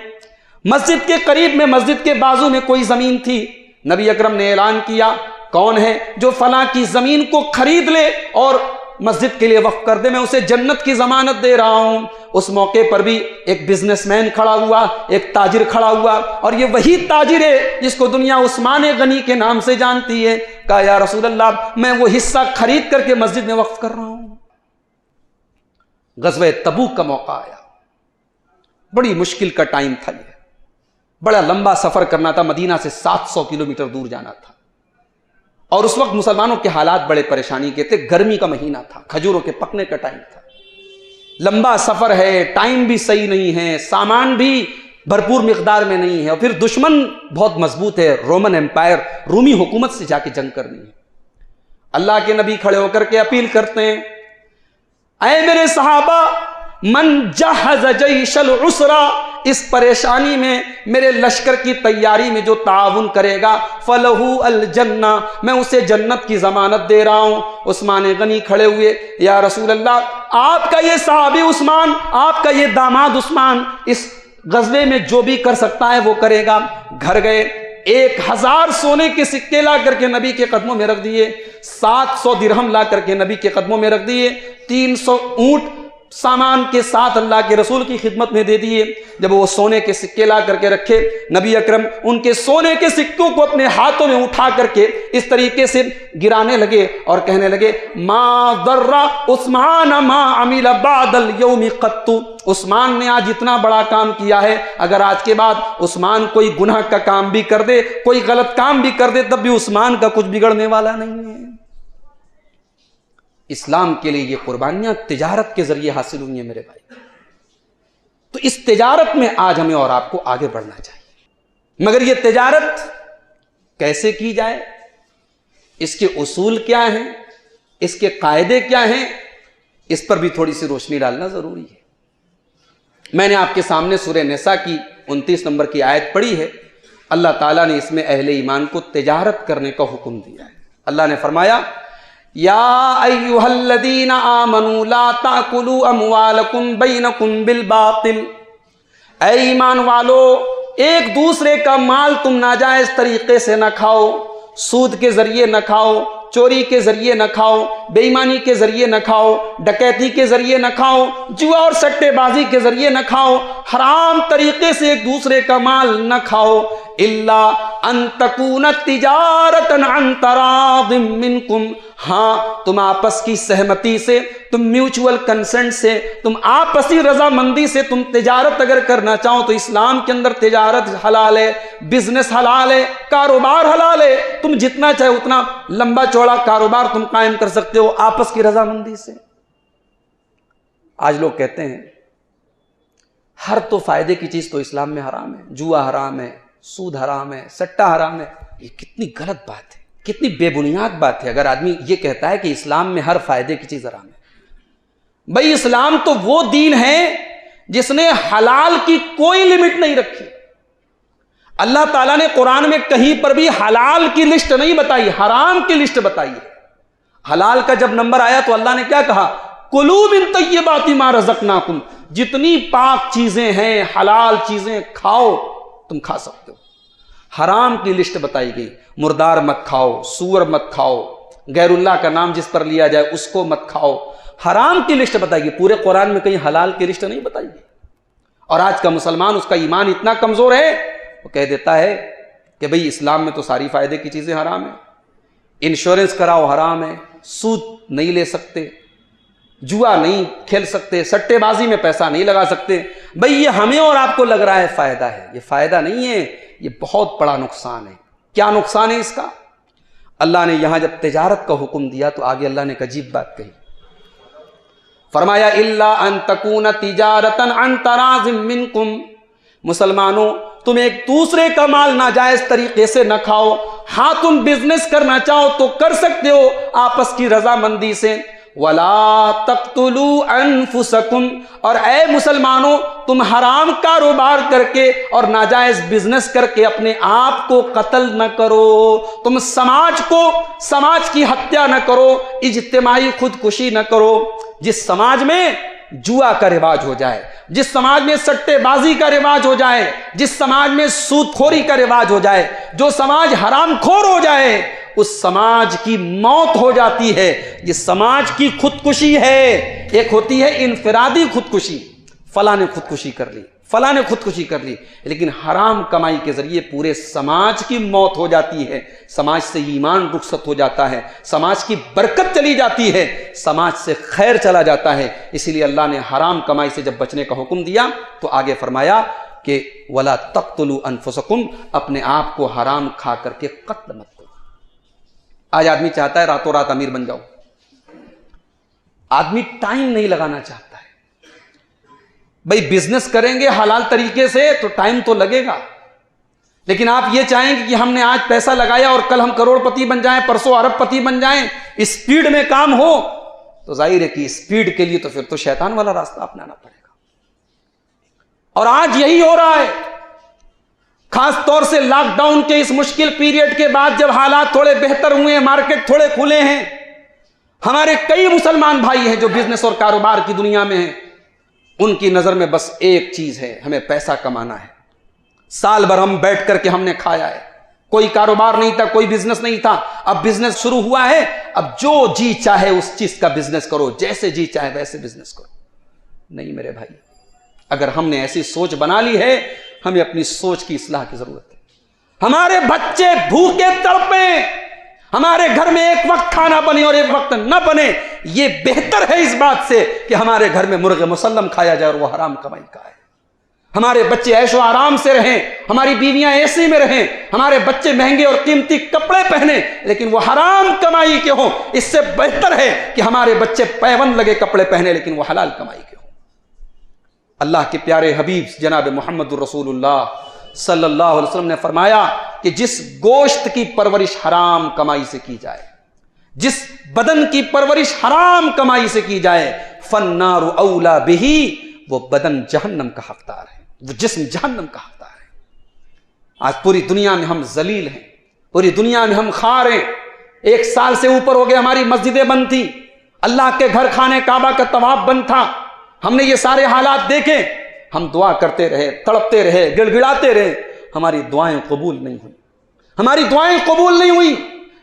مسجد کے قریب میں، مسجد کے بازو میں کوئی زمین تھی، نبی اکرم نے اعلان کیا کون ہے جو فلاں کی زمین کو خرید لے اور مسجد کے لیے وقف کر دے، میں اسے جنت کی ضمانت دے رہا ہوں۔ اس موقع پر بھی ایک بزنس مین کھڑا ہوا، ایک تاجر کھڑا ہوا، اور یہ وہی تاجر ہے جس کو دنیا عثمان غنی کے نام سے جانتی ہے۔ کہا یا رسول اللہ میں وہ حصہ خرید کر کے مسجد میں وقف کر رہا ہوں۔ غزوہ تبوک کا موقع آیا، بڑی مشکل کا ٹائم تھا، یہ بڑا لمبا سفر کرنا تھا، مدینہ سے 700 کلومیٹر دور جانا تھا، اور اس وقت مسلمانوں کے حالات بڑے پریشانی کے تھے، گرمی کا مہینہ تھا، کھجوروں کے پکنے کا ٹائم تھا، لمبا سفر ہے، ٹائم بھی صحیح نہیں ہے، سامان بھی بھرپور مقدار میں نہیں ہے، اور پھر دشمن بہت مضبوط ہے، رومن امپائر، رومی حکومت سے جا کے جنگ کرنی ہے۔ اللہ کے نبی کھڑے ہو کر کے اپیل کرتے ہیں، اے میرے صحابہ من جہز جیش العسرا، اس پریشانی میں میرے لشکر کی تیاری میں جو تعاون کرے گا فلہو الجنہ، میں اسے جنت کی ضمانت دے رہا ہوں۔ عثمان غنی کھڑے ہوئے، یا رسول اللہ آپ کا یہ صحابی عثمان، آپ کا یہ داماد عثمان اس غزوے میں جو بھی کر سکتا ہے وہ کرے گا۔ گھر گئے، 1000 سونے کے سکے لا کر کے نبی کے قدموں میں رکھ دیے، 700 درہم لا کر کے نبی کے قدموں میں رکھ دیے، 300 اونٹ سامان کے ساتھ اللہ کے رسول کی خدمت میں دے دیے۔ جب وہ سونے کے سکے لا کر کے رکھے، نبی اکرم ان کے سونے کے سکوں کو اپنے ہاتھوں میں اٹھا کر کے اس طریقے سے گرانے لگے اور کہنے لگے ما ضر عثمان ما عمل بعد اليوم قط، عثمان نے آج اتنا بڑا کام کیا ہے، اگر آج کے بعد عثمان کوئی گناہ کا کام بھی کر دے، کوئی غلط کام بھی کر دے، تب بھی عثمان کا کچھ بگڑنے والا نہیں ہے۔ اسلام کے لیے یہ قربانیاں تجارت کے ذریعے حاصل ہوئی ہیں میرے بھائی، تو اس تجارت میں آج ہمیں اور آپ کو آگے بڑھنا چاہیے۔ مگر یہ تجارت کیسے کی جائے، اس کے اصول کیا ہیں، اس کے قاعدے کیا ہیں، اس پر بھی تھوڑی سی روشنی ڈالنا ضروری ہے۔ میں نے آپ کے سامنے سورہ نساء کی 29 نمبر کی آیت پڑھی ہے، اللہ تعالیٰ نے اس میں اہل ایمان کو تجارت کرنے کا حکم دیا ہے۔ اللہ نے فرمایا یا ایھا الذین آمنوا لا تأکلوا اموالکم بینکم بالباطل، اے ایمان والو ایک دوسرے کا مال تم ناجائز طریقے سے نہ کھاؤ، سود کے ذریعے نہ کھاؤ، چوری کے ذریعے نہ کھاؤ، بے ایمانی کے ذریعے نہ کھاؤ، ڈکیتی کے ذریعے نہ کھاؤ، جوا اور سٹے بازی کے ذریعے نہ کھاؤ، حرام طریقے سے ایک دوسرے کا مال نہ کھاؤ، الا ان تکون تجارتا عن تراض منکم، ہاں تم آپس کی سہمتی سے، تم میوچول کنسنٹ سے، تم آپسی رضامندی سے تم تجارت اگر کرنا چاہو تو اسلام کے اندر تجارت حلال ہے، بزنس حلال ہے، کاروبار حلال ہے، تم جتنا چاہے اتنا لمبا چوڑا کاروبار تم قائم کر سکتے ہو آپس کی رضامندی سے۔ آج لوگ کہتے ہیں ہر تو فائدے کی چیز تو اسلام میں حرام ہے، جوا حرام ہے، سود حرام ہے، سٹا حرام ہے۔ یہ کتنی غلط بات ہے، کتنی بے بنیاد بات ہے اگر آدمی یہ کہتا ہے کہ اسلام میں ہر فائدے کی چیز حرام ہے۔ بھائی اسلام تو وہ دین ہے جس نے حلال کی کوئی لمٹ نہیں رکھی۔ اللہ تعالیٰ نے قرآن میں کہیں پر بھی حلال کی لسٹ نہیں بتائی، حرام کی لسٹ بتائی ہے۔ حلال کا جب نمبر آیا تو اللہ نے کیا کہا؟ کلوا من طیبات ما رزقناکم، جتنی پاک چیزیں ہیں، حلال چیزیں کھاؤ، تم کھا سکتے ہو۔ حرام کی لسٹ بتائی گئی، مردار مت کھاؤ، سور مت کھاؤ، غیر اللہ کا نام جس پر لیا جائے اس کو مت کھاؤ، حرام کی لسٹ بتائی گئی۔ پورے قرآن میں کہیں حلال کی لسٹ نہیں بتائی گئی۔ اور آج کا مسلمان، اس کا ایمان اتنا کمزور ہے، وہ کہہ دیتا ہے کہ بھئی اسلام میں تو ساری فائدے کی چیزیں حرام ہیں، انشورنس کراؤ حرام ہے، سود نہیں لے سکتے، جوا نہیں کھیل سکتے، سٹے بازی میں پیسہ نہیں لگا سکتے۔ بھئی یہ ہمیں اور آپ کو لگ رہا ہے فائدہ ہے، یہ فائدہ نہیں ہے، یہ بہت بڑا نقصان ہے۔ کیا نقصان ہے اس کا؟ اللہ نے یہاں جب تجارت کا حکم دیا تو آگے اللہ نے ایک عجیب بات کہی، فرمایا الا ان تکون تجارتا عن تراض منکم، مسلمانوں تم ایک دوسرے کا مال ناجائز طریقے سے نہ کھاؤ، ہاں تم بزنس کرنا چاہو تو کر سکتے ہو آپس کی رضامندی سے۔ ولا تقتلوا انفسکم، اور اے مسلمانوں تم حرام کاروبار کر کے اور ناجائز بزنس کر کے اپنے آپ کو قتل نہ کرو، تم سماج کی ہتیا نہ کرو، اجتماعی خودکشی نہ کرو۔ جس سماج میں جوا کا رواج ہو جائے، جس سماج میں سٹے بازی کا رواج ہو جائے، جس سماج میں سود خوری کا رواج ہو جائے، جو سماج حرام خور ہو جائے، اس سماج کی موت ہو جاتی ہے۔ یہ سماج کی خودکشی ہے۔ ایک ہوتی ہے انفرادی خودکشی، فلاں نے خودکشی کر لی، فلاں نے خودکشی کر لی، لیکن حرام کمائی کے ذریعے پورے سماج کی موت ہو جاتی ہے، سماج سے ایمان رخصت ہو جاتا ہے، سماج کی برکت چلی جاتی ہے، سماج سے خیر چلا جاتا ہے۔ اسی لیے اللہ نے حرام کمائی سے جب بچنے کا حکم دیا تو آگے فرمایا کہ وَلَا تَقْتُلُوا أَنفُسَكُمْ، اپنے آپ کو حرام کھا کر کے قتل مت کرو۔ آج آدمی چاہتا ہے راتوں رات امیر بن جاؤ، آدمی ٹائم نہیں لگانا چاہتا ہے۔ بھئی بزنس کریں گے حلال طریقے سے تو ٹائم تو لگے گا، لیکن آپ یہ چاہیں کہ ہم نے آج پیسہ لگایا اور کل ہم کروڑ پتی بن جائیں، پرسوں ارب پتی بن جائیں، اسپیڈ میں کام ہو، تو ظاہر ہے کہ اسپیڈ کے لیے تو پھر تو شیطان والا راستہ اپنانا پڑے گا۔ اور آج یہی ہو رہا ہے، خاص طور سے لاک ڈاؤن کے اس مشکل پیریڈ کے بعد جب حالات تھوڑے بہتر ہوئے ہیں، مارکیٹ تھوڑے کھلے ہیں، ہمارے کئی مسلمان بھائی ہیں جو بزنس اور کاروبار کی دنیا میں ہیں، ان کی نظر میں بس ایک چیز ہے، ہمیں پیسہ کمانا ہے۔ سال بھر ہم بیٹھ کر کے ہم نے کھایا ہے، کوئی کاروبار نہیں تھا، کوئی بزنس نہیں تھا، اب بزنس شروع ہوا ہے، اب جو جی چاہے اس چیز کا بزنس کرو، جیسے جی چاہے ویسے بزنس کرو۔ نہیں میرے بھائی، اگر ہم نے ایسی سوچ بنا لی ہے، ہمیں اپنی سوچ کی اصلاح کی ضرورت ہے۔ ہمارے بچے بھوکے تڑپیں، ہمارے گھر میں ایک وقت کھانا بنے اور ایک وقت نہ بنے، یہ بہتر ہے اس بات سے کہ ہمارے گھر میں مرغ مسلم کھایا جائے اور وہ حرام کمائی کا ہے۔ ہمارے بچے عیش و آرام سے رہیں، ہماری بیویاں اے سی میں رہیں، ہمارے بچے مہنگے اور قیمتی کپڑے پہنے لیکن وہ حرام کمائی کے ہوں۔ اس سے بہتر ہے کہ ہمارے بچے پیون لگے کپڑے پہنے لیکن وہ حلال کمائی کے ہوں۔ اللہ کے پیارے حبیب جناب محمد الرسول اللہ صلی اللہ علیہ وسلم نے فرمایا کہ جس گوشت کی پرورش حرام کمائی سے کی جائے، جس بدن کی پرورش حرام کمائی سے کی جائے، فالنار اولا بہی، وہ بدن جہنم کا حقدار ہے، وہ جسم جہنم کا حقدار ہے۔ آج پوری دنیا میں ہم ذلیل ہیں، پوری دنیا میں ہم خوار ہیں۔ 1 سال سے اوپر ہو گئے ہماری مسجدیں بند تھیں، اللہ کے گھر خانے کعبہ کا طواف بند تھا، ہم نے یہ سارے حالات دیکھے، ہم دعا کرتے رہے، تڑپتے رہے، گڑ گڑاتے رہے، ہماری دعائیں قبول نہیں ہوئی، ہماری دعائیں قبول نہیں ہوئی،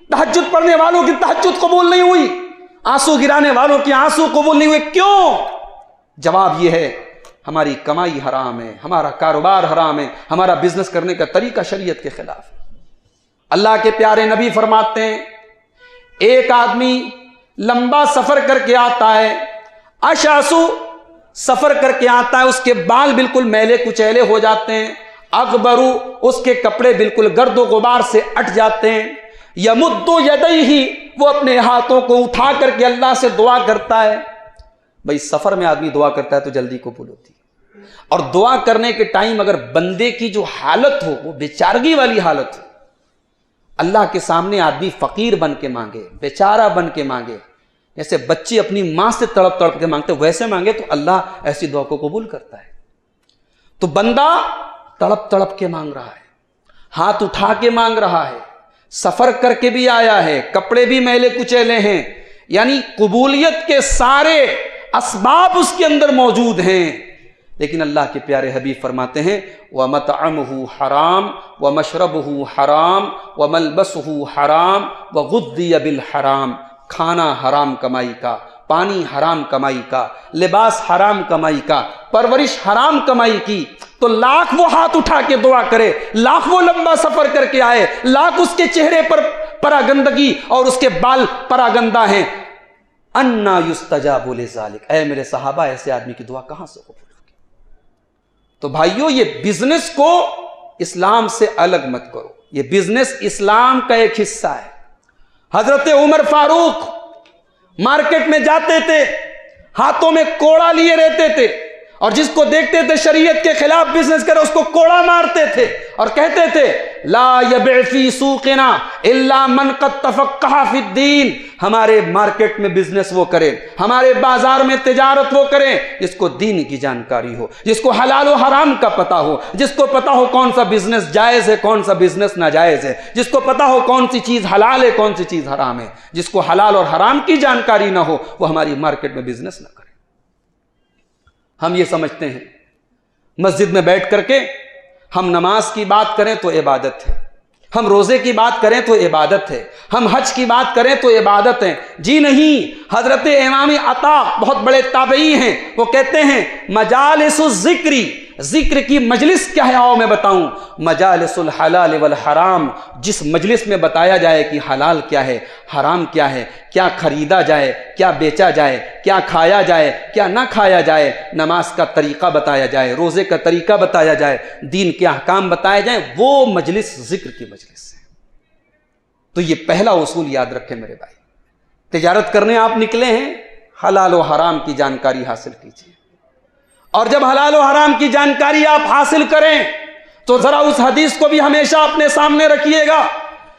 تہجد پڑھنے والوں کی تہجد قبول نہیں ہوئی، آنسو گرانے والوں کی آنسو قبول نہیں ہوئے۔ کیوں؟ جواب یہ ہے ہماری کمائی حرام ہے، ہمارا کاروبار حرام ہے، ہمارا بزنس کرنے کا طریقہ شریعت کے خلاف ہے۔ اللہ کے پیارے نبی فرماتے ہیں ایک آدمی لمبا سفر کر کے آتا ہے، اشعثو سفر کر کے آتا ہے، اس کے بال بالکل میلے کچیلے ہو جاتے ہیں، اغبرو اس کے کپڑے بالکل گرد و غبار سے اٹ جاتے ہیں، یمد یدیہ وہ اپنے ہاتھوں کو اٹھا کر کے اللہ سے دعا کرتا ہے۔ بھئی سفر میں آدمی دعا کرتا ہے تو جلدی قبول ہوتی ہے، اور دعا کرنے کے ٹائم اگر بندے کی جو حالت ہو وہ بیچارگی والی حالت ہو، اللہ کے سامنے آدمی فقیر بن کے مانگے، بیچارہ بن کے مانگے، جیسے بچے اپنی ماں سے تڑپ تڑپ کے مانگتے ویسے مانگے تو اللہ ایسی دعا کو قبول کرتا ہے۔ تو بندہ تڑپ تڑپ کے مانگ رہا ہے، ہاتھ اٹھا کے مانگ رہا ہے، سفر کر کے بھی آیا ہے، کپڑے بھی میلے کچیلے ہیں، یعنی قبولیت کے سارے اسباب اس کے اندر موجود ہیں، لیکن اللہ کے پیارے حبیب فرماتے ہیں وَمَطْعَمُهُ حرام وَمَشْرَبُهُ حرام وَمَلْبَسُهُ حرام وَغُذِّيَ بِالْحرام، کھانا حرام کمائی کا، پانی حرام کمائی کا، لباس حرام کمائی کا، پرورش حرام کمائی کی، تو لاکھ وہ ہاتھ اٹھا کے دعا کرے، لاکھ وہ لمبا سفر کر کے آئے، لاکھ اس کے چہرے پر پراگندگی اور اس کے بال پراگندہ ہیں، انا یستجاب لذالک، اے میرے صحابہ ایسے آدمی کی دعا کہاں سے قبول ہوگی؟ تو بھائیو یہ بزنس کو اسلام سے الگ مت کرو، یہ بزنس اسلام کا ایک حصہ ہے۔ حضرت عمر فاروق مارکیٹ میں جاتے تھے، ہاتھوں میں کوڑا لیے رہتے تھے، اور جس کو دیکھتے تھے شریعت کے خلاف بزنس کرے اس کو کوڑا مارتے تھے، اور کہتے تھے لا یبع فی سوقنا الا من قد تفقہ فی الدین، ہمارے مارکیٹ میں بزنس وہ کرے، ہمارے بازار میں تجارت وہ کرے جس کو دین کی جانکاری ہو، جس کو حلال و حرام کا پتہ ہو، جس کو پتہ ہو کون سا بزنس جائز ہے کون سا بزنس ناجائز ہے، جس کو پتہ ہو کون سی چیز حلال ہے کون سی چیز حرام ہے، جس کو حلال اور حرام کی جانکاری نہ ہو وہ ہماری مارکیٹ میں بزنس نہ کرے۔ ہم یہ سمجھتے ہیں مسجد میں بیٹھ کر کے ہم نماز کی بات کریں تو عبادت ہے، ہم روزے کی بات کریں تو عبادت ہے، ہم حج کی بات کریں تو عبادت ہے۔ جی نہیں، حضرت امام عطا بہت بڑے تابعی ہیں، وہ کہتے ہیں مجالس الذکری، ذکر کی مجلس کیا ہے آؤ میں بتاؤں، مجالس الحلال والحرام، جس مجلس میں بتایا جائے کہ حلال کیا ہے حرام کیا ہے، کیا خریدا جائے کیا بیچا جائے، کیا کھایا جائے کیا نہ کھایا جائے، نماز کا طریقہ بتایا جائے، روزے کا طریقہ بتایا جائے، دین کے احکام بتائے جائیں، وہ مجلس ذکر کی مجلس ہے۔ تو یہ پہلا اصول یاد رکھیں میرے بھائی، تجارت کرنے آپ نکلے ہیں حلال و حرام کی جانکاری حاصل کیجیے، اور جب حلال و حرام کی جانکاری آپ حاصل کریں تو ذرا اس حدیث کو بھی ہمیشہ اپنے سامنے رکھیے گا۔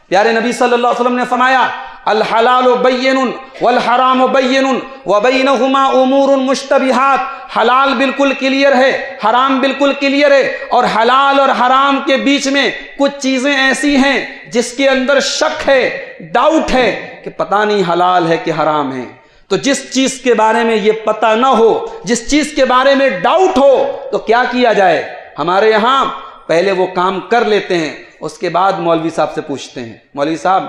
پیارے نبی صلی اللہ علیہ وسلم نے فرمایا الحلال بین والحرام بین وبینہما امور مشتبہات، حلال بالکل کلیئر ہے، حرام بالکل کلیئر ہے، اور حلال اور حرام کے بیچ میں کچھ چیزیں ایسی ہیں جس کے اندر شک ہے، ڈاؤٹ ہے کہ پتہ نہیں حلال ہے کہ حرام ہے۔ تو جس چیز کے بارے میں یہ پتہ نہ ہو، جس چیز کے بارے میں ڈاؤٹ ہو، تو کیا کیا جائے؟ ہمارے یہاں پہلے وہ کام کر لیتے ہیں، اس کے بعد مولوی صاحب سے پوچھتے ہیں مولوی صاحب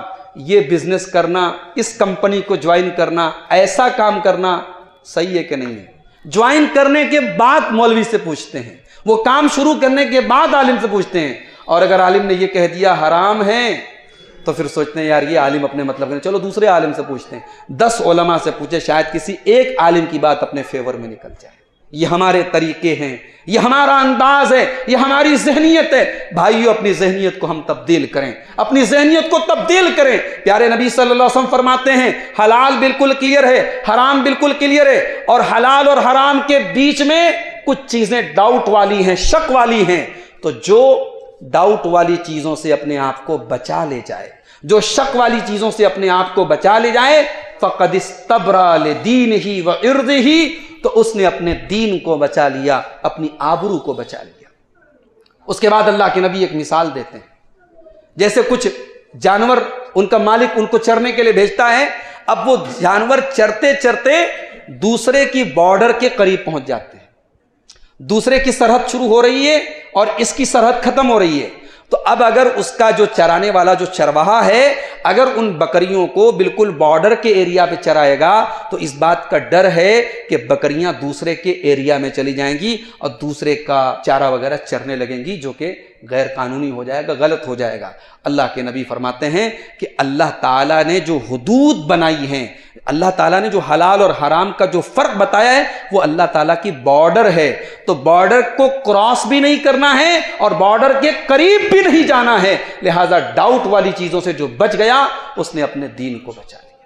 یہ بزنس کرنا، اس کمپنی کو جوائن کرنا، ایسا کام کرنا صحیح ہے کہ نہیں ہے؟ جوائن کرنے کے بعد مولوی سے پوچھتے ہیں، وہ کام شروع کرنے کے بعد عالم سے پوچھتے ہیں، اور اگر عالم نے یہ کہہ دیا حرام ہے تو پھر سوچتے ہیں یار یہ عالم اپنے مطلب کریں، چلو دوسرے عالم سے پوچھتے ہیں، 10 علماء سے پوچھے شاید کسی ایک عالم کی بات اپنے فیور میں نکل جائے۔ یہ ہمارے طریقے ہیں، یہ ہمارا انداز ہے، یہ ہماری ذہنیت ہے۔ بھائیو اپنی ذہنیت کو ہم تبدیل کریں، اپنی ذہنیت کو تبدیل کریں۔ پیارے نبی صلی اللہ علیہ وسلم فرماتے ہیں حلال بالکل کلیئر ہے، حرام بالکل کلیئر ہے، اور حلال اور حرام کے بیچ میں کچھ چیزیں ڈاؤٹ والی ہیں، شک والی ہیں، تو جو ڈاؤٹ والی چیزوں سے اپنے آپ کو بچا لے جائے، جو شک والی چیزوں سے اپنے آپ کو بچا لے جائے، فقد استبرأ لدینہ وعرضہ، تو اس نے اپنے دین کو بچا لیا، اپنی آبرو کو بچا لیا۔ اس کے بعد اللہ کے نبی ایک مثال دیتے ہیں، جیسے کچھ جانور ان کا مالک ان کو چرنے کے لیے بھیجتا ہے، اب وہ جانور چرتے چرتے دوسرے کی بارڈر کے قریب پہنچ جاتے ہیں، دوسرے کی سرحد شروع ہو رہی ہے اور اس کی سرحد ختم ہو رہی ہے، تو اب اگر اس کا جو چرانے والا جو چرواہا ہے اگر ان بکریوں کو بالکل بارڈر کے ایریا پہ چرائے گا تو اس بات کا ڈر ہے کہ بکریاں دوسرے کے ایریا میں چلی جائیں گی اور دوسرے کا چارہ وغیرہ چرنے لگیں گی، جو کہ غیر قانونی ہو جائے گا، غلط ہو جائے گا۔ اللہ کے نبی فرماتے ہیں کہ اللہ تعالیٰ نے جو حدود بنائی ہیں، اللہ تعالیٰ نے جو حلال اور حرام کا جو فرق بتایا ہے وہ اللہ تعالیٰ کی بارڈر ہے، تو بارڈر کو کراس بھی نہیں کرنا ہے اور بارڈر کے قریب بھی نہیں جانا ہے، لہذا ڈاؤٹ والی چیزوں سے جو بچ گیا اس نے اپنے دین کو بچا لیا۔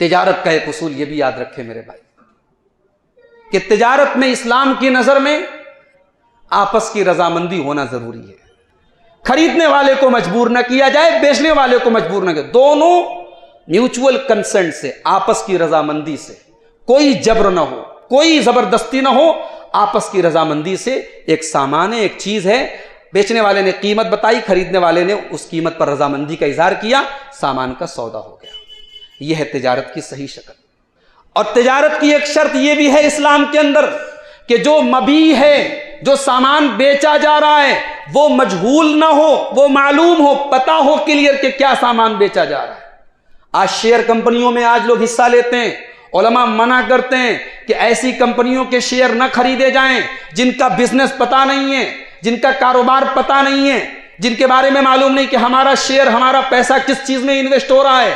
تجارت کا ایک اصول یہ بھی یاد رکھے میرے بھائی کہ تجارت میں اسلام کی نظر میں آپس کی رضامندی ہونا ضروری ہے، خریدنے والے کو مجبور نہ کیا جائے، بیچنے والے کو مجبور نہ کیا، دونوں میوچول کنسنٹ سے، آپس کی رضامندی سے، کوئی جبر نہ ہو، کوئی زبردستی نہ ہو، آپس کی رضامندی سے ایک سامان ہے، ایک چیز ہے، بیچنے والے نے قیمت بتائی، خریدنے والے نے اس قیمت پر رضامندی کا اظہار کیا، سامان کا سودا ہو گیا۔ یہ ہے تجارت کی صحیح شکل۔ اور تجارت کی ایک شرط یہ بھی ہے اسلام کے اندر کہ جو مبیع ہے، جو سامان بیچا جا رہا ہے وہ مجہول نہ ہو، وہ معلوم ہو، پتا ہو کلیئر کہ کیا سامان بیچا جا رہا ہے۔ آج شیئر کمپنیوں میں آج لوگ حصہ لیتے ہیں، علماء منع کرتے ہیں کہ ایسی کمپنیوں کے شیئر نہ خریدے جائیں جن کا بزنس پتا نہیں ہے، جن کا کاروبار پتا نہیں ہے، جن کے بارے میں معلوم نہیں کہ ہمارا شیئر، ہمارا پیسہ کس چیز میں انویسٹ ہو رہا ہے۔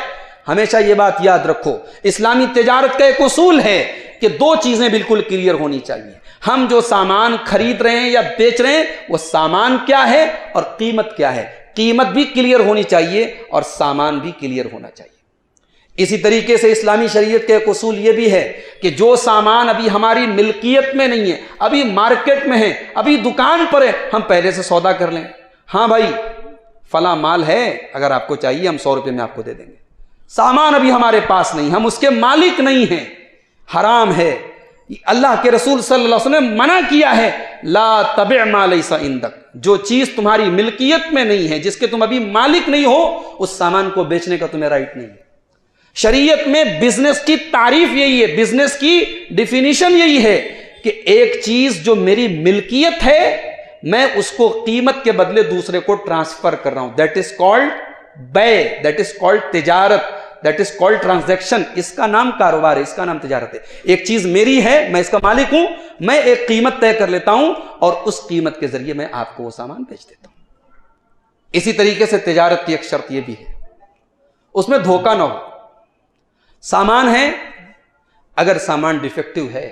ہمیشہ یہ بات یاد رکھو، اسلامی تجارت کا ایک اصول ہے کہ دو چیزیں بالکل کلیئر ہونی چاہیے، ہم جو سامان خرید رہے ہیں یا بیچ رہے ہیں وہ سامان کیا ہے اور قیمت کیا ہے، قیمت بھی کلیئر ہونی چاہیے اور سامان بھی کلیئر ہونا چاہیے۔ اسی طریقے سے اسلامی شریعت کا ایک اصول یہ بھی ہے کہ جو سامان ابھی ہماری ملکیت میں نہیں ہے، ابھی مارکیٹ میں ہے، ابھی دکان پر ہے، ہم پہلے سے سودا کر لیں، ہاں بھائی فلاں مال ہے، اگر آپ کو چاہیے ہم 100 روپے میں آپ کو دے دیں گے، سامان ابھی ہمارے پاس نہیں، ہم اس کے مالک نہیں ہیں، حرام ہے۔ اللہ کے رسول صلی اللہ علیہ وسلم نے منع کیا ہے، لا تبع ما لیس عندک، جو چیز تمہاری ملکیت میں نہیں ہے، جس کے تم ابھی مالک نہیں ہو، اس سامان کو بیچنے کا تمہیں رائٹ نہیں ہے۔ شریعت میں بزنس کی تعریف یہی ہے، بزنس کی ڈیفینیشن یہی ہے کہ ایک چیز جو میری ملکیت ہے میں اس کو قیمت کے بدلے دوسرے کو ٹرانسفر کر رہا ہوں، دیٹ از کالڈ بیع، دیٹ از کالڈ تجارت، دیٹ از کالڈ ٹرانزیکشن، اس کا نام کاروبار ہے، اس کا نام تجارت ہے۔ ایک چیز میری ہے، میں اس کا مالک ہوں، میں ایک قیمت طے کر لیتا ہوں اور اس قیمت کے ذریعے میں آپ کو وہ سامان بیچ دیتا ہوں۔ اسی طریقے سے تجارت کی ایک شرط یہ بھی ہے، اس میں دھوکہ نہ ہو۔ سامان ہے، اگر سامان ڈیفیکٹو ہے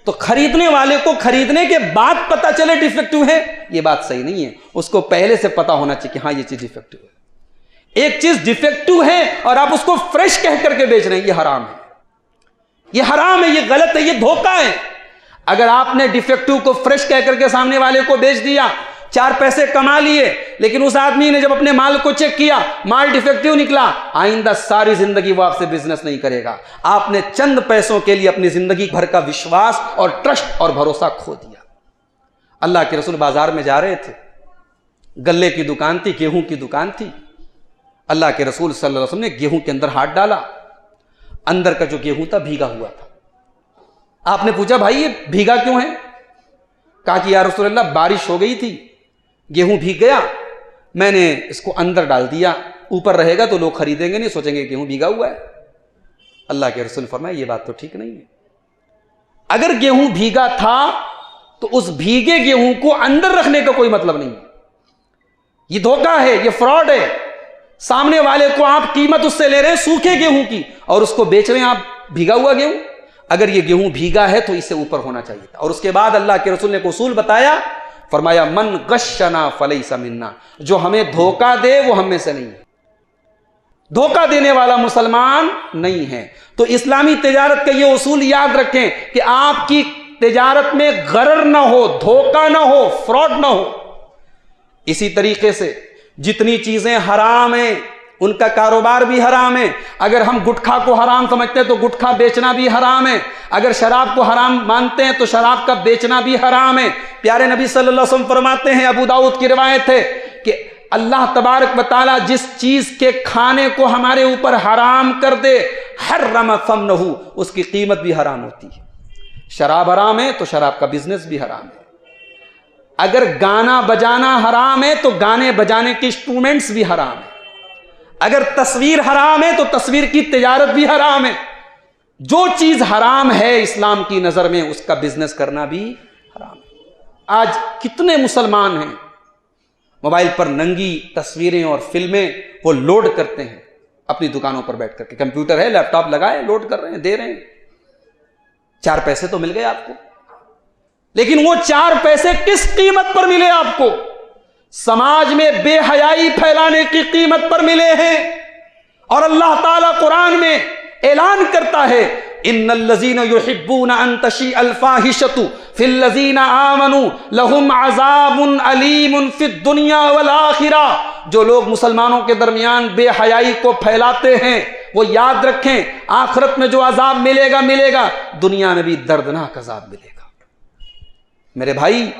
تو خریدنے والے کو خریدنے کے بعد پتا چلے ڈیفیکٹو ہے، یہ بات صحیح نہیں ہے، اس کو پہلے سے پتا ہونا چاہیے کہ ہاں یہ چیز ڈیفیکٹو ہے۔ ایک چیز ڈیفیکٹو ہے اور آپ اس کو فریش کہہ کر کے بیچ رہے ہیں، یہ حرام ہے، یہ حرام ہے، یہ غلط ہے، یہ دھوکہ ہے۔ اگر آپ نے ڈیفیکٹو کو فریش کہہ کر کے سامنے والے کو بیچ دیا، 4 پیسے کما لیے، لیکن اس آدمی نے جب اپنے مال کو چیک کیا مال ڈیفیکٹو نکلا، آئندہ ساری زندگی وہ آپ سے بزنس نہیں کرے گا۔ آپ نے چند پیسوں کے لیے اپنی زندگی بھر کا وشواس اور ٹرسٹ اور بھروسہ کھو دیا۔ اللہ کے رسول بازار میں جا رہے تھے، گلے کی دکان تھی، گیہوں کی دکان تھی، اللہ کے رسول صلی اللہ علیہ وسلم نے گیہوں کے اندر ہاتھ ڈالا، اندر کا جو گیہوں تھا بھیگا ہوا تھا۔ آپ نے پوچھا بھائی یہ بھیگا کیوں ہے؟ کہا کہ یا رسول اللہ بارش ہو گئی تھی، گیہوں بھیگ گیا، میں نے اس کو اندر ڈال دیا، اوپر رہے گا تو لوگ خریدیں گے نہیں، سوچیں گے گیہوں بھیگا ہوا ہے۔ اللہ کے رسول فرمایا یہ بات تو ٹھیک نہیں ہے، اگر گیہوں بھیگا تھا تو اس بھیگے گیہوں کو اندر رکھنے کا کوئی مطلب نہیں ہے، یہ دھوکہ ہے، یہ فراڈ ہے۔ سامنے والے کو آپ قیمت اس سے لے رہے ہیں سوکھے گیہوں کی اور اس کو بیچ رہے ہیں آپ بھیگا ہوا گیہوں۔ اگر یہ گیہوں بھیگا ہے تو اس سے اوپر ہونا چاہیے تھا۔ اور اس کے بعد اللہ کے رسول نے ایک اصول بتایا، فرمایا من غشنا فلیس منا، جو ہمیں دھوکہ دے وہ ہم میں سے نہیں ہے، دھوکہ دینے والا مسلمان نہیں ہے۔ تو اسلامی تجارت کا یہ اصول یاد رکھیں کہ آپ کی تجارت میں غرر نہ ہو، دھوکہ نہ ہو، فراڈ نہ ہو۔ اسی طریقے سے جتنی چیزیں حرام ہیں ان کا کاروبار بھی حرام ہے. اگر ہم گٹکھا کو حرام سمجھتے ہیں تو گٹکھا بیچنا بھی حرام ہے. اگر شراب کو حرام مانتے ہیں تو شراب کا بیچنا بھی حرام ہے. پیارے نبی صلی اللہ علیہ وسلم فرماتے ہیں, ابو داؤد کی روایت ہے, کہ اللہ تبارک و تعالیٰ جس چیز کے کھانے کو ہمارے اوپر حرام کر دے, حرم ثمنہ, اس کی قیمت بھی حرام ہوتی ہے. شراب حرام ہے تو شراب کا بزنس بھی حرام ہے. اگر گانا بجانا حرام ہے تو گانے بجانے کے انسٹرومنٹس بھی حرام ہے. اگر تصویر حرام ہے تو تصویر کی تجارت بھی حرام ہے. جو چیز حرام ہے اسلام کی نظر میں اس کا بزنس کرنا بھی حرام ہے. آج کتنے مسلمان ہیں موبائل پر ننگی تصویریں اور فلمیں وہ لوڈ کرتے ہیں اپنی دکانوں پر بیٹھ کر کے. کمپیوٹر ہے, لیپ ٹاپ لگائے, لوڈ کر رہے ہیں, دے رہے ہیں. 4 پیسے تو مل گئے آپ کو, لیکن وہ 4 پیسے کس قیمت پر ملے آپ کو؟ سماج میں بے حیائی پھیلانے کی قیمت پر ملے ہیں. اور اللہ تعالیٰ قرآن میں اعلان کرتا ہے, ان الذین یحبون ان تشیع الفاحشۃ فی الذین آمنوا لہم عذاب علیم فی الدنیا والآخرہ. جو لوگ مسلمانوں کے درمیان بے حیائی کو پھیلاتے ہیں وہ یاد رکھیں آخرت میں جو عذاب ملے گا, دنیا میں بھی دردناک عذاب ملے گا. میرے بھائی,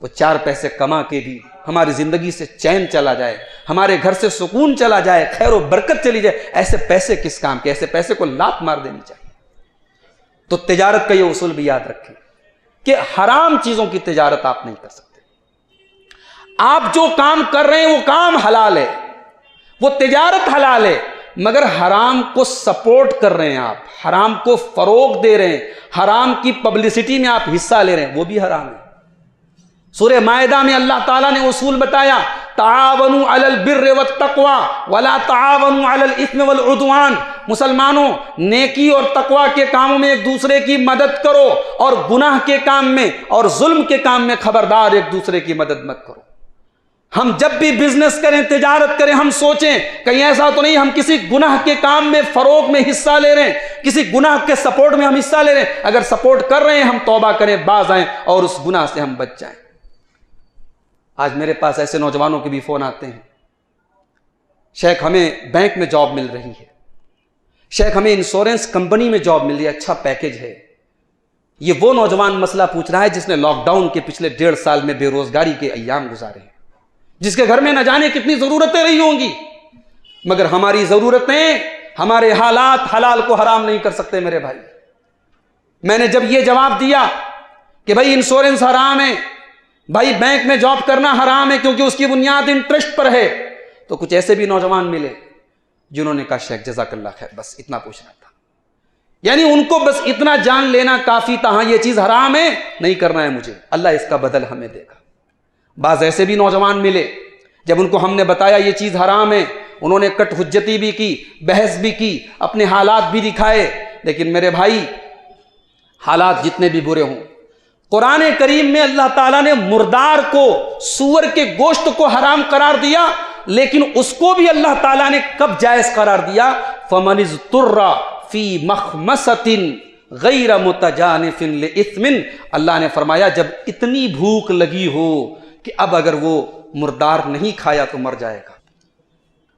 وہ 4 پیسے کما کے بھی ہماری زندگی سے چین چلا جائے, ہمارے گھر سے سکون چلا جائے, خیر و برکت چلی جائے, ایسے پیسے کس کام کے؟ ایسے پیسے کو لات مار دینی چاہیے. تو تجارت کا یہ اصول بھی یاد رکھیں کہ حرام چیزوں کی تجارت آپ نہیں کر سکتے. آپ جو کام کر رہے ہیں وہ کام حلال ہے, وہ تجارت حلال ہے, مگر حرام کو سپورٹ کر رہے ہیں آپ, حرام کو فروغ دے رہے ہیں, حرام کی پبلسٹی میں آپ حصہ لے رہے ہیں, وہ بھی حرام ہے. سورہ مائدہ میں اللہ تعالیٰ نے اصول بتایا, تعاونوا علی البر والتقوی ولا تعاونوا علی الاثم والعدوان. مسلمانوں, نیکی اور تقوی کے کاموں میں ایک دوسرے کی مدد کرو, اور گناہ کے کام میں اور ظلم کے کام میں خبردار ایک دوسرے کی مدد مت کرو. ہم جب بھی بزنس کریں, تجارت کریں, ہم سوچیں کہیں ایسا تو نہیں ہم کسی گناہ کے کام میں فروغ میں حصہ لے رہے ہیں, کسی گناہ کے سپورٹ میں ہم حصہ لے رہے ہیں. اگر سپورٹ کر رہے ہیں ہم توبہ کریں, باز آئیں اور اس گناہ سے ہم بچ جائیں. آج میرے پاس ایسے نوجوانوں کے بھی فون آتے ہیں, شیخ ہمیں بینک میں جاب مل رہی ہے, شیخ ہمیں انشورنس کمپنی میں جاب مل رہی ہے, اچھا پیکج ہے. یہ وہ نوجوان مسئلہ پوچھ رہا ہے جس نے لاک ڈاؤن کے پچھلے 1.5 سال میں بے روزگاری کے ایام گزارے ہیں, جس کے گھر میں نہ جانے کتنی ضرورتیں رہی ہوں گی, مگر ہماری ضرورتیں, ہمارے حالات حلال کو حرام نہیں کر سکتے. میرے بھائی, میں نے جب یہ جواب دیا کہ بھائی انشورنس حرام ہے, بھائی بینک میں جاب کرنا حرام ہے کیونکہ اس کی بنیاد انٹرسٹ پر ہے, تو کچھ ایسے بھی نوجوان ملے جنہوں نے کہا شیخ جزاک اللہ خیر, بس اتنا پوچھنا تھا. یعنی ان کو بس اتنا جان لینا کافی تھا, ہاں یہ چیز حرام ہے, نہیں کرنا ہے مجھے, اللہ اس کا بدل ہمیں دے گا. بعض ایسے بھی نوجوان ملے, جب ان کو ہم نے بتایا یہ چیز حرام ہے, انہوں نے کٹ حجتی بھی کی, بحث بھی کی, اپنے حالات بھی دکھائے. لیکن میرے بھائی, حالات جتنے بھی برے ہوں, قرآن کریم میں اللہ تعالیٰ نے مردار کو, سور کے گوشت کو حرام قرار دیا, لیکن اس کو بھی اللہ تعالیٰ نے کب جائز قرار دیا؟ فَمَنِ اضْطُرَّ فِي مَخْمَصَةٍ غَيْرَ مُتَجَانِفٍ لِإِثْمٍ. اللہ نے فرمایا جب اتنی بھوک لگی ہو کہ اب اگر وہ مردار نہیں کھایا تو مر جائے گا,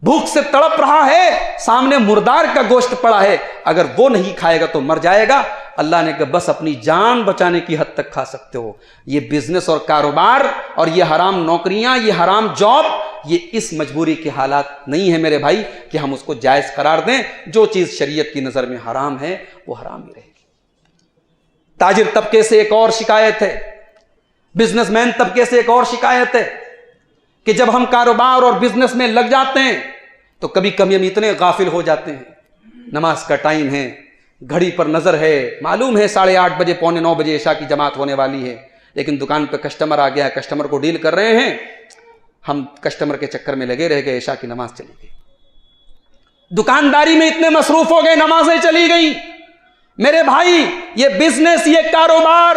بھوک سے تڑپ رہا ہے, سامنے مردار کا گوشت پڑا ہے, اگر وہ نہیں کھائے گا تو مر جائے گا. اللہ نے کہا بس اپنی جان بچانے کی حد تک کھا سکتے ہو. یہ بزنس اور کاروبار اور یہ حرام نوکریاں, یہ حرام جاب, یہ اس مجبوری کے حالات نہیں ہیں میرے بھائی کہ ہم اس کو جائز قرار دیں. جو چیز شریعت کی نظر میں حرام ہے وہ حرام ہی رہے گی. تاجر طبقے سے ایک اور شکایت ہے, بزنس مین طبقے سے ایک اور شکایت ہے کہ جب ہم کاروبار اور بزنس میں لگ جاتے ہیں تو کبھی کبھی ہم اتنے غافل ہو جاتے ہیں, نماز کا ٹائم ہے, گھڑی پر نظر ہے, معلوم ہے 8:30 بجے 8:45 بجے عشاء کی جماعت ہونے والی ہے, لیکن دکان پہ کسٹمر آ گیا, کسٹمر کو ڈیل کر رہے ہیں, ہم کسٹمر کے چکر میں لگے رہ گئے, عشاء کی نماز چلی گئی, دکانداری میں اتنے مصروف ہو گئے, نمازیں چلی گئیں. میرے بھائی, یہ بزنس, یہ کاروبار,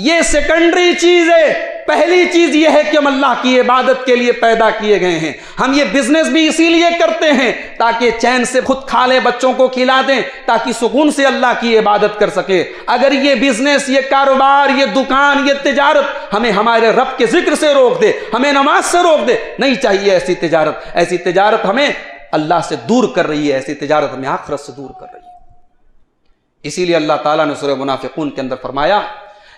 یہ سیکنڈری چیز ہے. پہلی چیز یہ ہے کہ ہم اللہ کی عبادت کے لیے پیدا کیے گئے ہیں. ہم یہ بزنس بھی اسی لیے کرتے ہیں تاکہ چین سے خود کھا لیں, بچوں کو کھلا دیں, تاکہ سکون سے اللہ کی عبادت کر سکے. اگر یہ بزنس, یہ کاروبار, یہ دکان, یہ تجارت ہمیں ہمارے رب کے ذکر سے روک دے, ہمیں نماز سے روک دے, نہیں چاہیے ایسی تجارت. ایسی تجارت ہمیں اللہ سے دور کر رہی ہے، ایسی تجارت ہمیں آخرت سے دور کر رہی ہے۔ اسی لیے اللہ تعالیٰ نے سورہ منافقون کے اندر فرمایا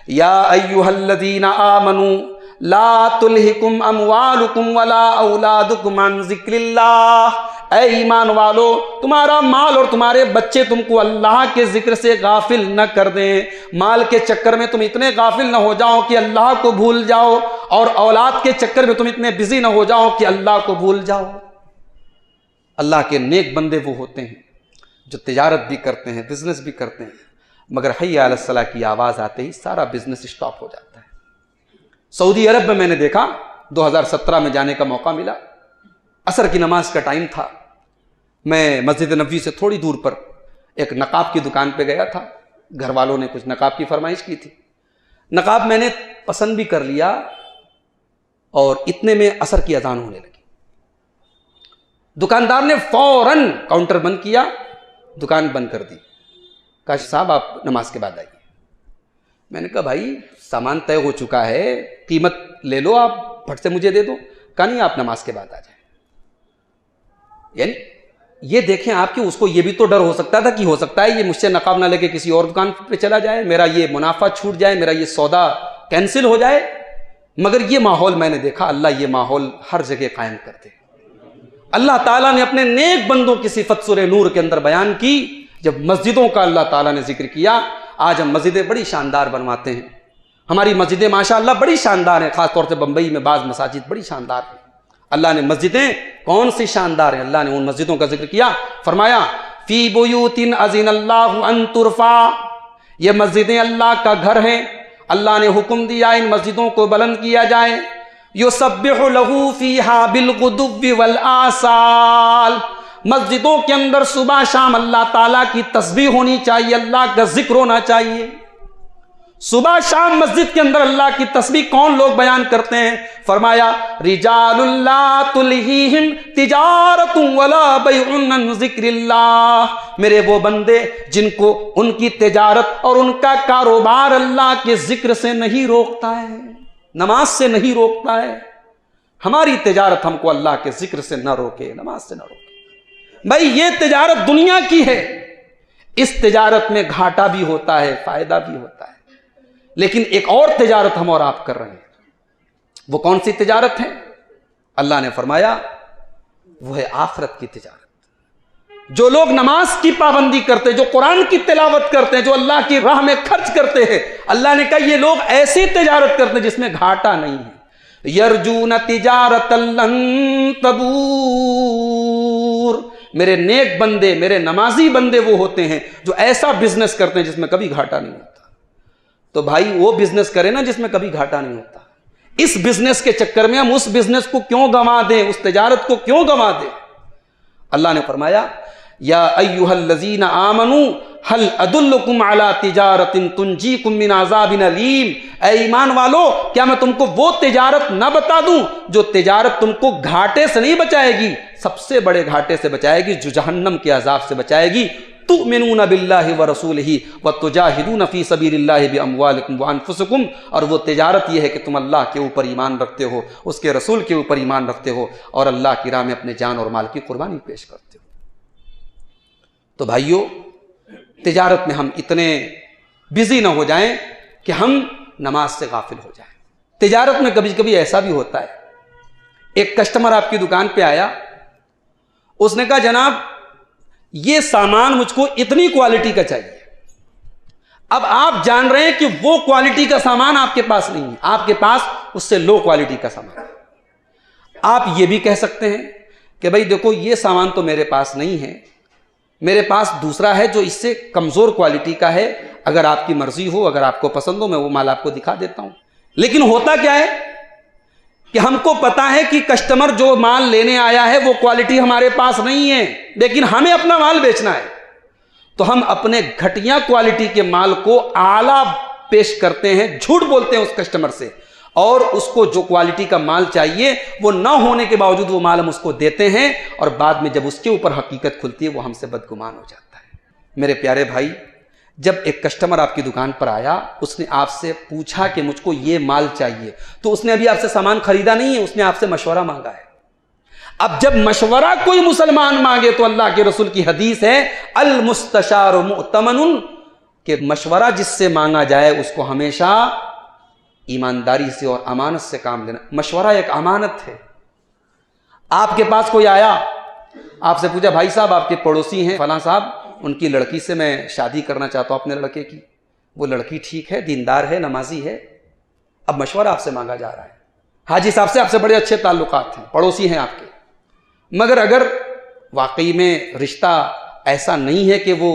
یا ایھا الذین آمنوا لا تلہکم اموالکم ولا اولادکم عن ذکر اللہ، اے ایمان والو تمہارا مال اور تمہارے بچے تم کو اللہ کے ذکر سے غافل نہ کر دیں۔ مال کے چکر میں تم اتنے غافل نہ ہو جاؤ کہ اللہ کو بھول جاؤ، اور اولاد کے چکر میں تم اتنے بزی نہ ہو جاؤ کہ اللہ کو بھول جاؤ۔ اللہ کے نیک بندے وہ ہوتے ہیں جو تجارت بھی کرتے ہیں، بزنس بھی کرتے ہیں، مگر حی علی الصلاۃ کی آواز آتے ہی سارا بزنس اسٹاپ ہو جاتا ہے۔ سعودی عرب میں نے دیکھا، 2017 میں جانے کا موقع ملا، عصر کی نماز کا ٹائم تھا، میں مسجد نبوی سے تھوڑی دور پر ایک نقاب کی دکان پہ گیا تھا، گھر والوں نے کچھ نقاب کی فرمائش کی تھی، نقاب میں نے پسند بھی کر لیا، اور اتنے میں عصر کی اذان ہونے لگی۔ دکاندار نے فوراً کاؤنٹر بند کیا، دکان بند کر دی، کہا صاحب آپ نماز کے بعد آئیے۔ میں نے کہا بھائی سامان طے ہو چکا ہے، قیمت لے لو، آپ پھٹ سے مجھے دے دو۔ کہا نہیں آپ نماز کے بعد آ جائیں۔ یعنی یہ دیکھیں آپ کی، اس کو یہ بھی تو ڈر ہو سکتا تھا کہ ہو سکتا ہے یہ مجھ سے نقاب نہ لے کے کسی اور دکان پہ چلا جائے، میرا یہ منافع چھوٹ جائے، میرا یہ سودا کینسل ہو جائے، مگر یہ ماحول میں نے دیکھا اللہ یہ ماحول ہر جگہ قائم کرتے۔ اللہ تعالیٰ نے اپنے نیک بندوں کی صفت سورہ نور کے اندر بیان کی، جب مسجدوں کا اللہ تعالیٰ نے ذکر کیا۔ آج ہم مسجدیں بڑی شاندار بنواتے ہیں، ہماری مسجدیں ماشاءاللہ بڑی شاندار ہیں، خاص طور سے بمبئی میں بعض مساجد بڑی شاندار ہیں۔ اللہ نے مسجدیں کون سی شاندار ہیں، اللہ نے ان مسجدوں کا ذکر کیا، فرمایا فی بیوت اذن اللہ ان ترفع، یہ مسجدیں اللہ کا گھر ہیں، اللہ نے حکم دیا ان مسجدوں کو بلند کیا جائے۔ یسبح لہ فیہا بالغدو والآصال، مسجدوں کے اندر صبح شام اللہ تعالیٰ کی تسبیح ہونی چاہیے، اللہ کا ذکر ہونا چاہیے۔ صبح شام مسجد کے اندر اللہ کی تسبیح کون لوگ بیان کرتے ہیں؟ فرمایا رجال لا تلہیہم تجارت ولا بیع عن ذکر اللہ، میرے وہ بندے جن کو ان کی تجارت اور ان کا کاروبار اللہ کے ذکر سے نہیں روکتا ہے، نماز سے نہیں روکتا ہے۔ ہماری تجارت ہم کو اللہ کے ذکر سے نہ روکے، نماز سے نہ روکے۔ بھائی یہ تجارت دنیا کی ہے، اس تجارت میں گھاٹا بھی ہوتا ہے، فائدہ بھی ہوتا ہے، لیکن ایک اور تجارت ہم اور آپ کر رہے ہیں، وہ کون سی تجارت ہے؟ اللہ نے فرمایا وہ ہے آخرت کی تجارت۔ جو لوگ نماز کی پابندی کرتے، جو قرآن کی تلاوت کرتے ہیں، جو اللہ کی راہ میں خرچ کرتے ہیں، اللہ نے کہا یہ لوگ ایسی تجارت کرتے ہیں جس میں گھاٹا نہیں ہے۔ یرجون تجارت لن تبور، میرے نیک بندے، میرے نمازی بندے وہ ہوتے ہیں جو ایسا بزنس کرتے ہیں جس میں کبھی گھاٹا نہیں ہوتا۔ تو بھائی وہ بزنس کرے نا جس میں کبھی گھاٹا نہیں ہوتا۔ اس بزنس کے چکر میں ہم اس بزنس کو کیوں گنوا دیں، اس تجارت کو کیوں گنوا دیں؟ اللہ نے فرمایا یا ایھا الذین آمنوا هل ادلکم علی تجارت تنجیکم من عذاب علیم، اے ایمان والو کیا میں تم کو وہ تجارت نہ بتا دوں جو تجارت تم کو گھاٹے سے نہیں بچائے گی، سب سے بڑے گھاٹے سے بچائے گی، جو جہنم کے عذاب سے بچائے گی۔ تؤمنون باللہ ورسولہ وتجاہدون فی سبیل اللہ باموالکم وانفسکم، اور وہ تجارت یہ ہے کہ تم اللہ کے اوپر ایمان رکھتے ہو، اس کے رسول کے اوپر ایمان رکھتے ہو، اور اللہ کی راہ میں اپنے جان اور مال کی قربانی پیش کرتے ہو۔ تو بھائیو تجارت میں ہم اتنے بزی نہ ہو جائیں کہ ہم نماز سے غافل ہو جائیں۔ تجارت میں کبھی کبھی ایسا بھی ہوتا ہے، ایک کسٹمر آپ کی دکان پہ آیا، اس نے کہا جناب یہ سامان مجھ کو اتنی کوالٹی کا چاہیے۔ اب آپ جان رہے ہیں کہ وہ کوالٹی کا سامان آپ کے پاس نہیں ہے، آپ کے پاس اس سے لو کوالٹی کا سامان ہے۔ آپ یہ بھی کہہ سکتے ہیں کہ بھائی دیکھو یہ سامان تو میرے پاس نہیں ہے، میرے پاس دوسرا ہے جو اس سے کمزور کوالٹی کا ہے، اگر آپ کی مرضی ہو، اگر آپ کو پسند ہو میں وہ مال آپ کو دکھا دیتا ہوں۔ لیکن ہوتا کیا ہے کہ ہم کو پتا ہے کہ کسٹمر جو مال لینے آیا ہے وہ کوالٹی ہمارے پاس نہیں ہے، لیکن ہمیں اپنا مال بیچنا ہے، تو ہم اپنے گھٹیا کوالٹی کے مال کو اعلیٰ پیش کرتے ہیں، جھوٹ بولتے ہیں اس کسٹمر سے، اور اس کو جو کوالٹی کا مال چاہیے وہ نہ ہونے کے باوجود وہ مال ہم اس کو دیتے ہیں، اور بعد میں جب اس کے اوپر حقیقت کھلتی ہے وہ ہم سے بدگمان ہو جاتا ہے۔ میرے پیارے بھائی، جب ایک کسٹمر آپ کی دکان پر آیا، اس نے آپ سے پوچھا کہ مجھ کو یہ مال چاہیے، تو اس نے ابھی آپ سے سامان خریدا نہیں ہے، اس نے آپ سے مشورہ مانگا ہے۔ اب جب مشورہ کوئی مسلمان مانگے تو اللہ کے رسول کی حدیث ہے المستشار مؤتمن، کہ مشورہ جس سے مانگا جائے اس کو ہمیشہ ایمانداری سے اور امانت سے کام لینا۔ مشورہ ایک امانت ہے۔ آپ کے پاس کوئی آیا، آپ سے پوچھا بھائی صاحب آپ کے پڑوسی ہیں فلاں صاحب، ان کی لڑکی سے میں شادی کرنا چاہتا ہوں اپنے لڑکے کی، وہ لڑکی ٹھیک ہے، دیندار ہے، نمازی ہے، اب مشورہ آپ سے مانگا جا رہا ہے۔ حاجی صاحب سے آپ سے بڑے اچھے تعلقات ہیں، پڑوسی ہیں آپ کے، مگر اگر واقعی میں رشتہ ایسا نہیں ہے کہ وہ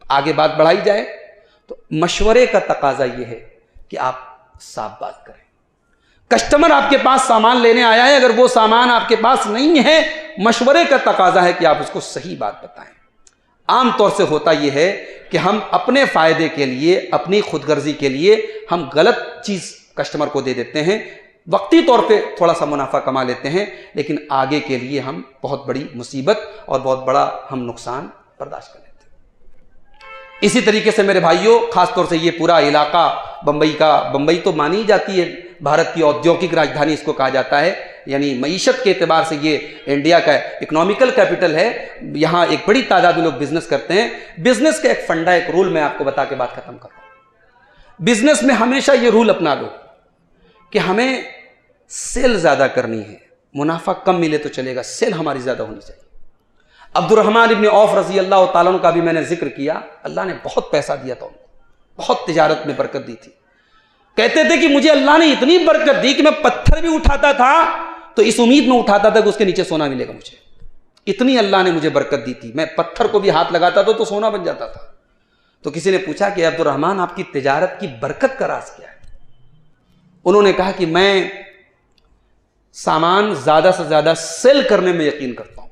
آگے بات بڑھائی جائے تو مشورے کا تقاضا یہ ہے کہ آپ صاف بات کریں۔ کسٹمر آپ کے پاس سامان لینے آیا ہے، اگر وہ سامان آپ کے پاس نہیں ہے، مشورے کا تقاضا ہے کہ آپ اس کو صحیح بات بتائیں۔ عام طور سے ہوتا یہ ہے کہ ہم اپنے فائدے کے لیے، اپنی خود غرضی کے لیے ہم غلط چیز کسٹمر کو دے دیتے ہیں، وقتی طور پہ تھوڑا سا منافع کما لیتے ہیں، لیکن آگے کے لیے ہم بہت بڑی مصیبت اور بہت بڑا ہم نقصان برداشت کر لیتے ہیں۔ اسی طریقے سے میرے بھائیوں، خاص طور سے یہ پورا علاقہ بمبئی تو مانی جاتی ہے بھارت کی اودیوگک راجدھانی اس کو کہا جاتا ہے، یعنی معیشت کے اعتبار سے یہ انڈیا کا اکنامیکل کیپٹل ہے۔ یہاں ایک بڑی تعداد میں لوگ بزنس کرتے ہیں۔ بزنس کا ایک فنڈا، ایک رول میں آپ کو بتا کے بات ختم کر رہا ہوں۔ بزنس میں ہمیشہ یہ رول اپنا لو کہ ہمیں سیل زیادہ کرنی ہے، منافع کم ملے تو چلے گا، سیل ہماری زیادہ ہونی چاہیے۔ عبد الرحمن ابن عوف رضی اللہ تعالیٰ عنہ کا بھی میں نے ذکر کیا، اللہ نے بہت پیسہ دیا تھا ان کو، بہت تجارت میں برکت دی تھی۔ کہتے تھے کہ مجھے اللہ نے اتنی برکت دی کہ میں پتھر بھی اٹھاتا تھا تو اس امید میں اٹھاتا تھا کہ اس کے نیچے سونا ملے گا مجھے، اتنی اللہ نے مجھے برکت دی تھی۔ میں پتھر کو بھی ہاتھ لگاتا تھا تو سونا بن جاتا تھا۔ تو کسی نے پوچھا کہ عبد الرحمن آپ کی تجارت کی برکت کا راز کیا ہے؟ انہوں نے کہا کہ میں سامان زیادہ سے زیادہ سیل کرنے میں یقین کرتا ہوں،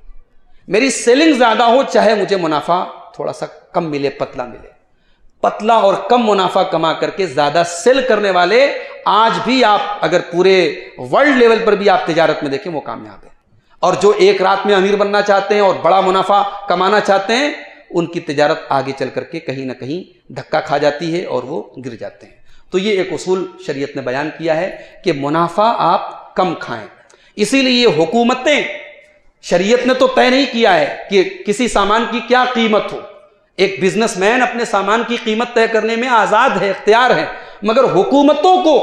میری سیلنگ زیادہ ہو چاہے مجھے منافع تھوڑا سا کم ملے، پتلا ملے۔ پتلا اور کم منافع کما کر کے زیادہ سیل کرنے والے آج بھی آپ اگر پورے ورلڈ لیول پر بھی آپ تجارت میں دیکھیں وہ کامیاب ہیں، اور جو ایک رات میں امیر بننا چاہتے ہیں اور بڑا منافع کمانا چاہتے ہیں ان کی تجارت آگے چل کر کے کہیں نہ کہیں دھکا کھا جاتی ہے اور وہ گر جاتے ہیں۔ تو یہ ایک اصول شریعت نے بیان کیا ہے کہ منافع آپ کم کھائیں۔ اسی لیے یہ حکومتیں، شریعت نے تو طے نہیں کیا ہے کہ کسی سامان کی کیا قیمت ہو، ایک بزنس مین اپنے سامان کی قیمت طے کرنے میں آزاد ہے، اختیار ہے، مگر حکومتوں کو،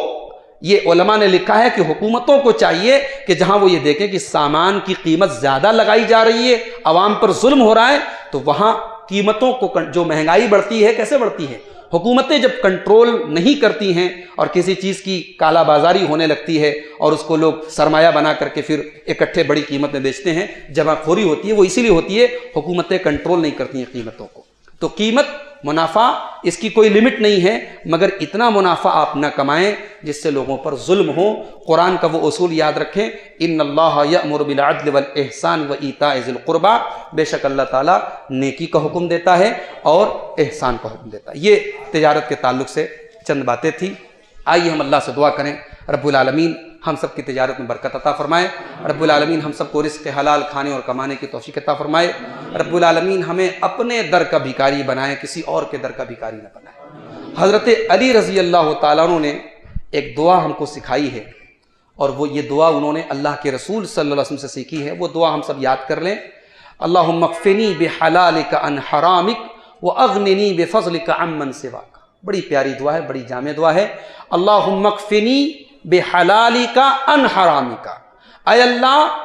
یہ علماء نے لکھا ہے کہ حکومتوں کو چاہیے کہ جہاں وہ یہ دیکھیں کہ سامان کی قیمت زیادہ لگائی جا رہی ہے، عوام پر ظلم ہو رہا ہے، تو وہاں قیمتوں کو، جو مہنگائی بڑھتی ہے کیسے بڑھتی ہے، حکومتیں جب کنٹرول نہیں کرتی ہیں اور کسی چیز کی کالا بازاری ہونے لگتی ہے اور اس کو لوگ سرمایہ بنا کر کے پھر اکٹھے بڑی قیمت میں بیچتے ہیں، جمع خوری ہوتی ہے، وہ اسی لیے ہوتی ہے حکومتیں کنٹرول نہیں کرتی ہیں قیمتوں کو۔ تو قیمت، منافع، اس کی کوئی لمٹ نہیں ہے، مگر اتنا منافع آپ نہ کمائیں جس سے لوگوں پر ظلم ہو۔ قرآن کا وہ اصول یاد رکھیں، ان اللہ یأمر بالعدل والاحسان وایتاء ذی القربى، بے شک اللہ تعالیٰ نیکی کا حکم دیتا ہے اور احسان کا حکم دیتا ہے۔ یہ تجارت کے تعلق سے چند باتیں تھیں۔ آئیے ہم اللہ سے دعا کریں، رب العالمین ہم سب کی تجارت میں برکت عطا فرمائے، رب العالمین ہم سب کو رزق حلال کھانے اور کمانے کی توفیق عطا فرمائے، رب العالمین ہمیں اپنے در کا بھکاری بنائے، کسی اور کے در کا بھکاری نہ بنائے۔ حضرت علی رضی اللہ تعالیٰ عنہ نے ایک دعا ہم کو سکھائی ہے، اور وہ یہ دعا انہوں نے اللہ کے رسول صلی اللہ علیہ وسلم سے سیکھی ہے۔ وہ دعا ہم سب یاد کر لیں، اللہم اکفنی بحلالک عن حرامک واغننی بفضلک عمن سواک۔ بڑی پیاری دعا ہے، بڑی جامع دعا ہے۔ اللہم اکفنی بحلالک عن حرامک، اے اللہ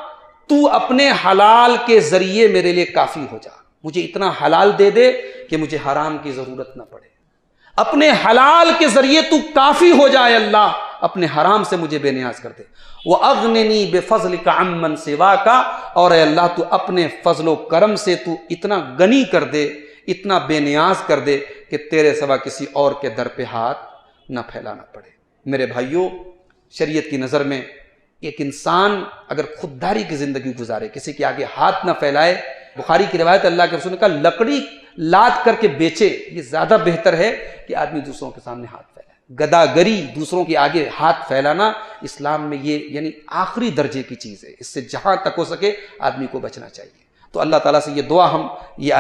تو اپنے حلال کے ذریعے میرے لیے کافی ہو جا، مجھے اتنا حلال دے دے کہ مجھے حرام کی ضرورت نہ پڑے، اپنے حلال کے ذریعے تو کافی ہو جائے اللہ، اپنے حرام سے مجھے بے نیاز کر دے۔ وَأَغْنِنِي بِفَضْلِكَ عَمَّنْ سِوَاكَ، اور اے اللہ تو اپنے فضل و کرم سے تو اتنا غنی کر دے، اتنا بے نیاز کر دے کہ تیرے سوا کسی اور کے در پہ ہاتھ نہ پھیلانا پڑے۔ میرے بھائیوں، شریعت کی نظر میں ایک انسان اگر خودداری کی زندگی گزارے، کسی کے آگے ہاتھ نہ پھیلائے، بخاری کی روایت اللہ کے رسول نے کہا لکڑی لاد کر کے بیچے، یہ زیادہ بہتر ہے کہ آدمی دوسروں کے سامنے ہاتھ پھیلائے۔ گداگری، دوسروں کے آگے ہاتھ پھیلانا اسلام میں یہ یعنی آخری درجے کی چیز ہے، اس سے جہاں تک ہو سکے آدمی کو بچنا چاہیے۔ تو اللہ تعالیٰ سے یہ دعا ہم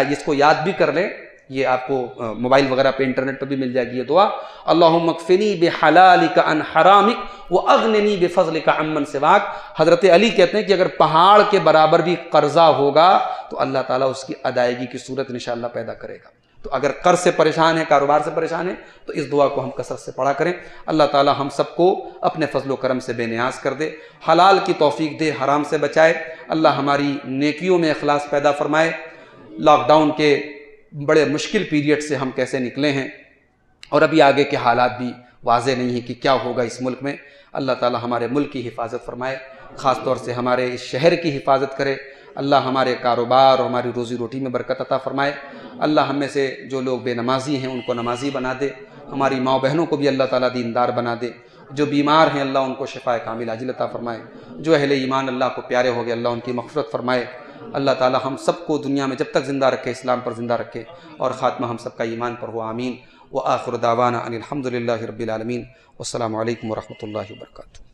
اس کو یاد بھی کر لیں، یہ آپ کو موبائل وغیرہ پہ انٹرنیٹ پہ بھی مل جائے گی یہ دعا، اللہم اکفنی بحلالک عن حرامک واغننی بفضلک عمن سواک۔ حضرت علی کہتے ہیں کہ اگر پہاڑ کے برابر بھی قرضہ ہوگا تو اللہ تعالیٰ اس کی ادائیگی کی صورت انشاءاللہ پیدا کرے گا۔ تو اگر قرض سے پریشان ہے، کاروبار سے پریشان ہے، تو اس دعا کو ہم کثرت سے پڑھا کریں۔ اللہ تعالیٰ ہم سب کو اپنے فضل و کرم سے بے نیاز کر دے، حلال کی توفیق دے، حرام سے بچائے۔ اللہ ہماری نیکیوں میں اخلاص پیدا فرمائے۔ لاک ڈاؤن کے بڑے مشکل پیریڈ سے ہم کیسے نکلے ہیں، اور ابھی آگے کے حالات بھی واضح نہیں ہیں کہ کیا ہوگا اس ملک میں۔ اللہ تعالیٰ ہمارے ملک کی حفاظت فرمائے، خاص طور سے ہمارے اس شہر کی حفاظت کرے۔ اللہ ہمارے کاروبار اور ہماری روزی روٹی میں برکت عطا فرمائے۔ اللہ ہم میں سے جو لوگ بے نمازی ہیں ان کو نمازی بنا دے، ہماری ماں بہنوں کو بھی اللہ تعالیٰ دیندار بنا دے، جو بیمار ہیں اللہ ان کو شفاء کامل عاجل عطا فرمائے، جو اہل ایمان اللہ کو پیارے ہو گئے اللہ ان کی مغفرت فرمائے۔ اللہ تعالیٰ ہم سب کو دنیا میں جب تک زندہ رکھے اسلام پر زندہ رکھے، اور خاتمہ ہم سب کا ایمان پر ہو، آمین۔ وآخر دعوانا ان الحمد للہ رب العالمین، والسلام علیکم ورحمۃ اللہ وبرکاتہ۔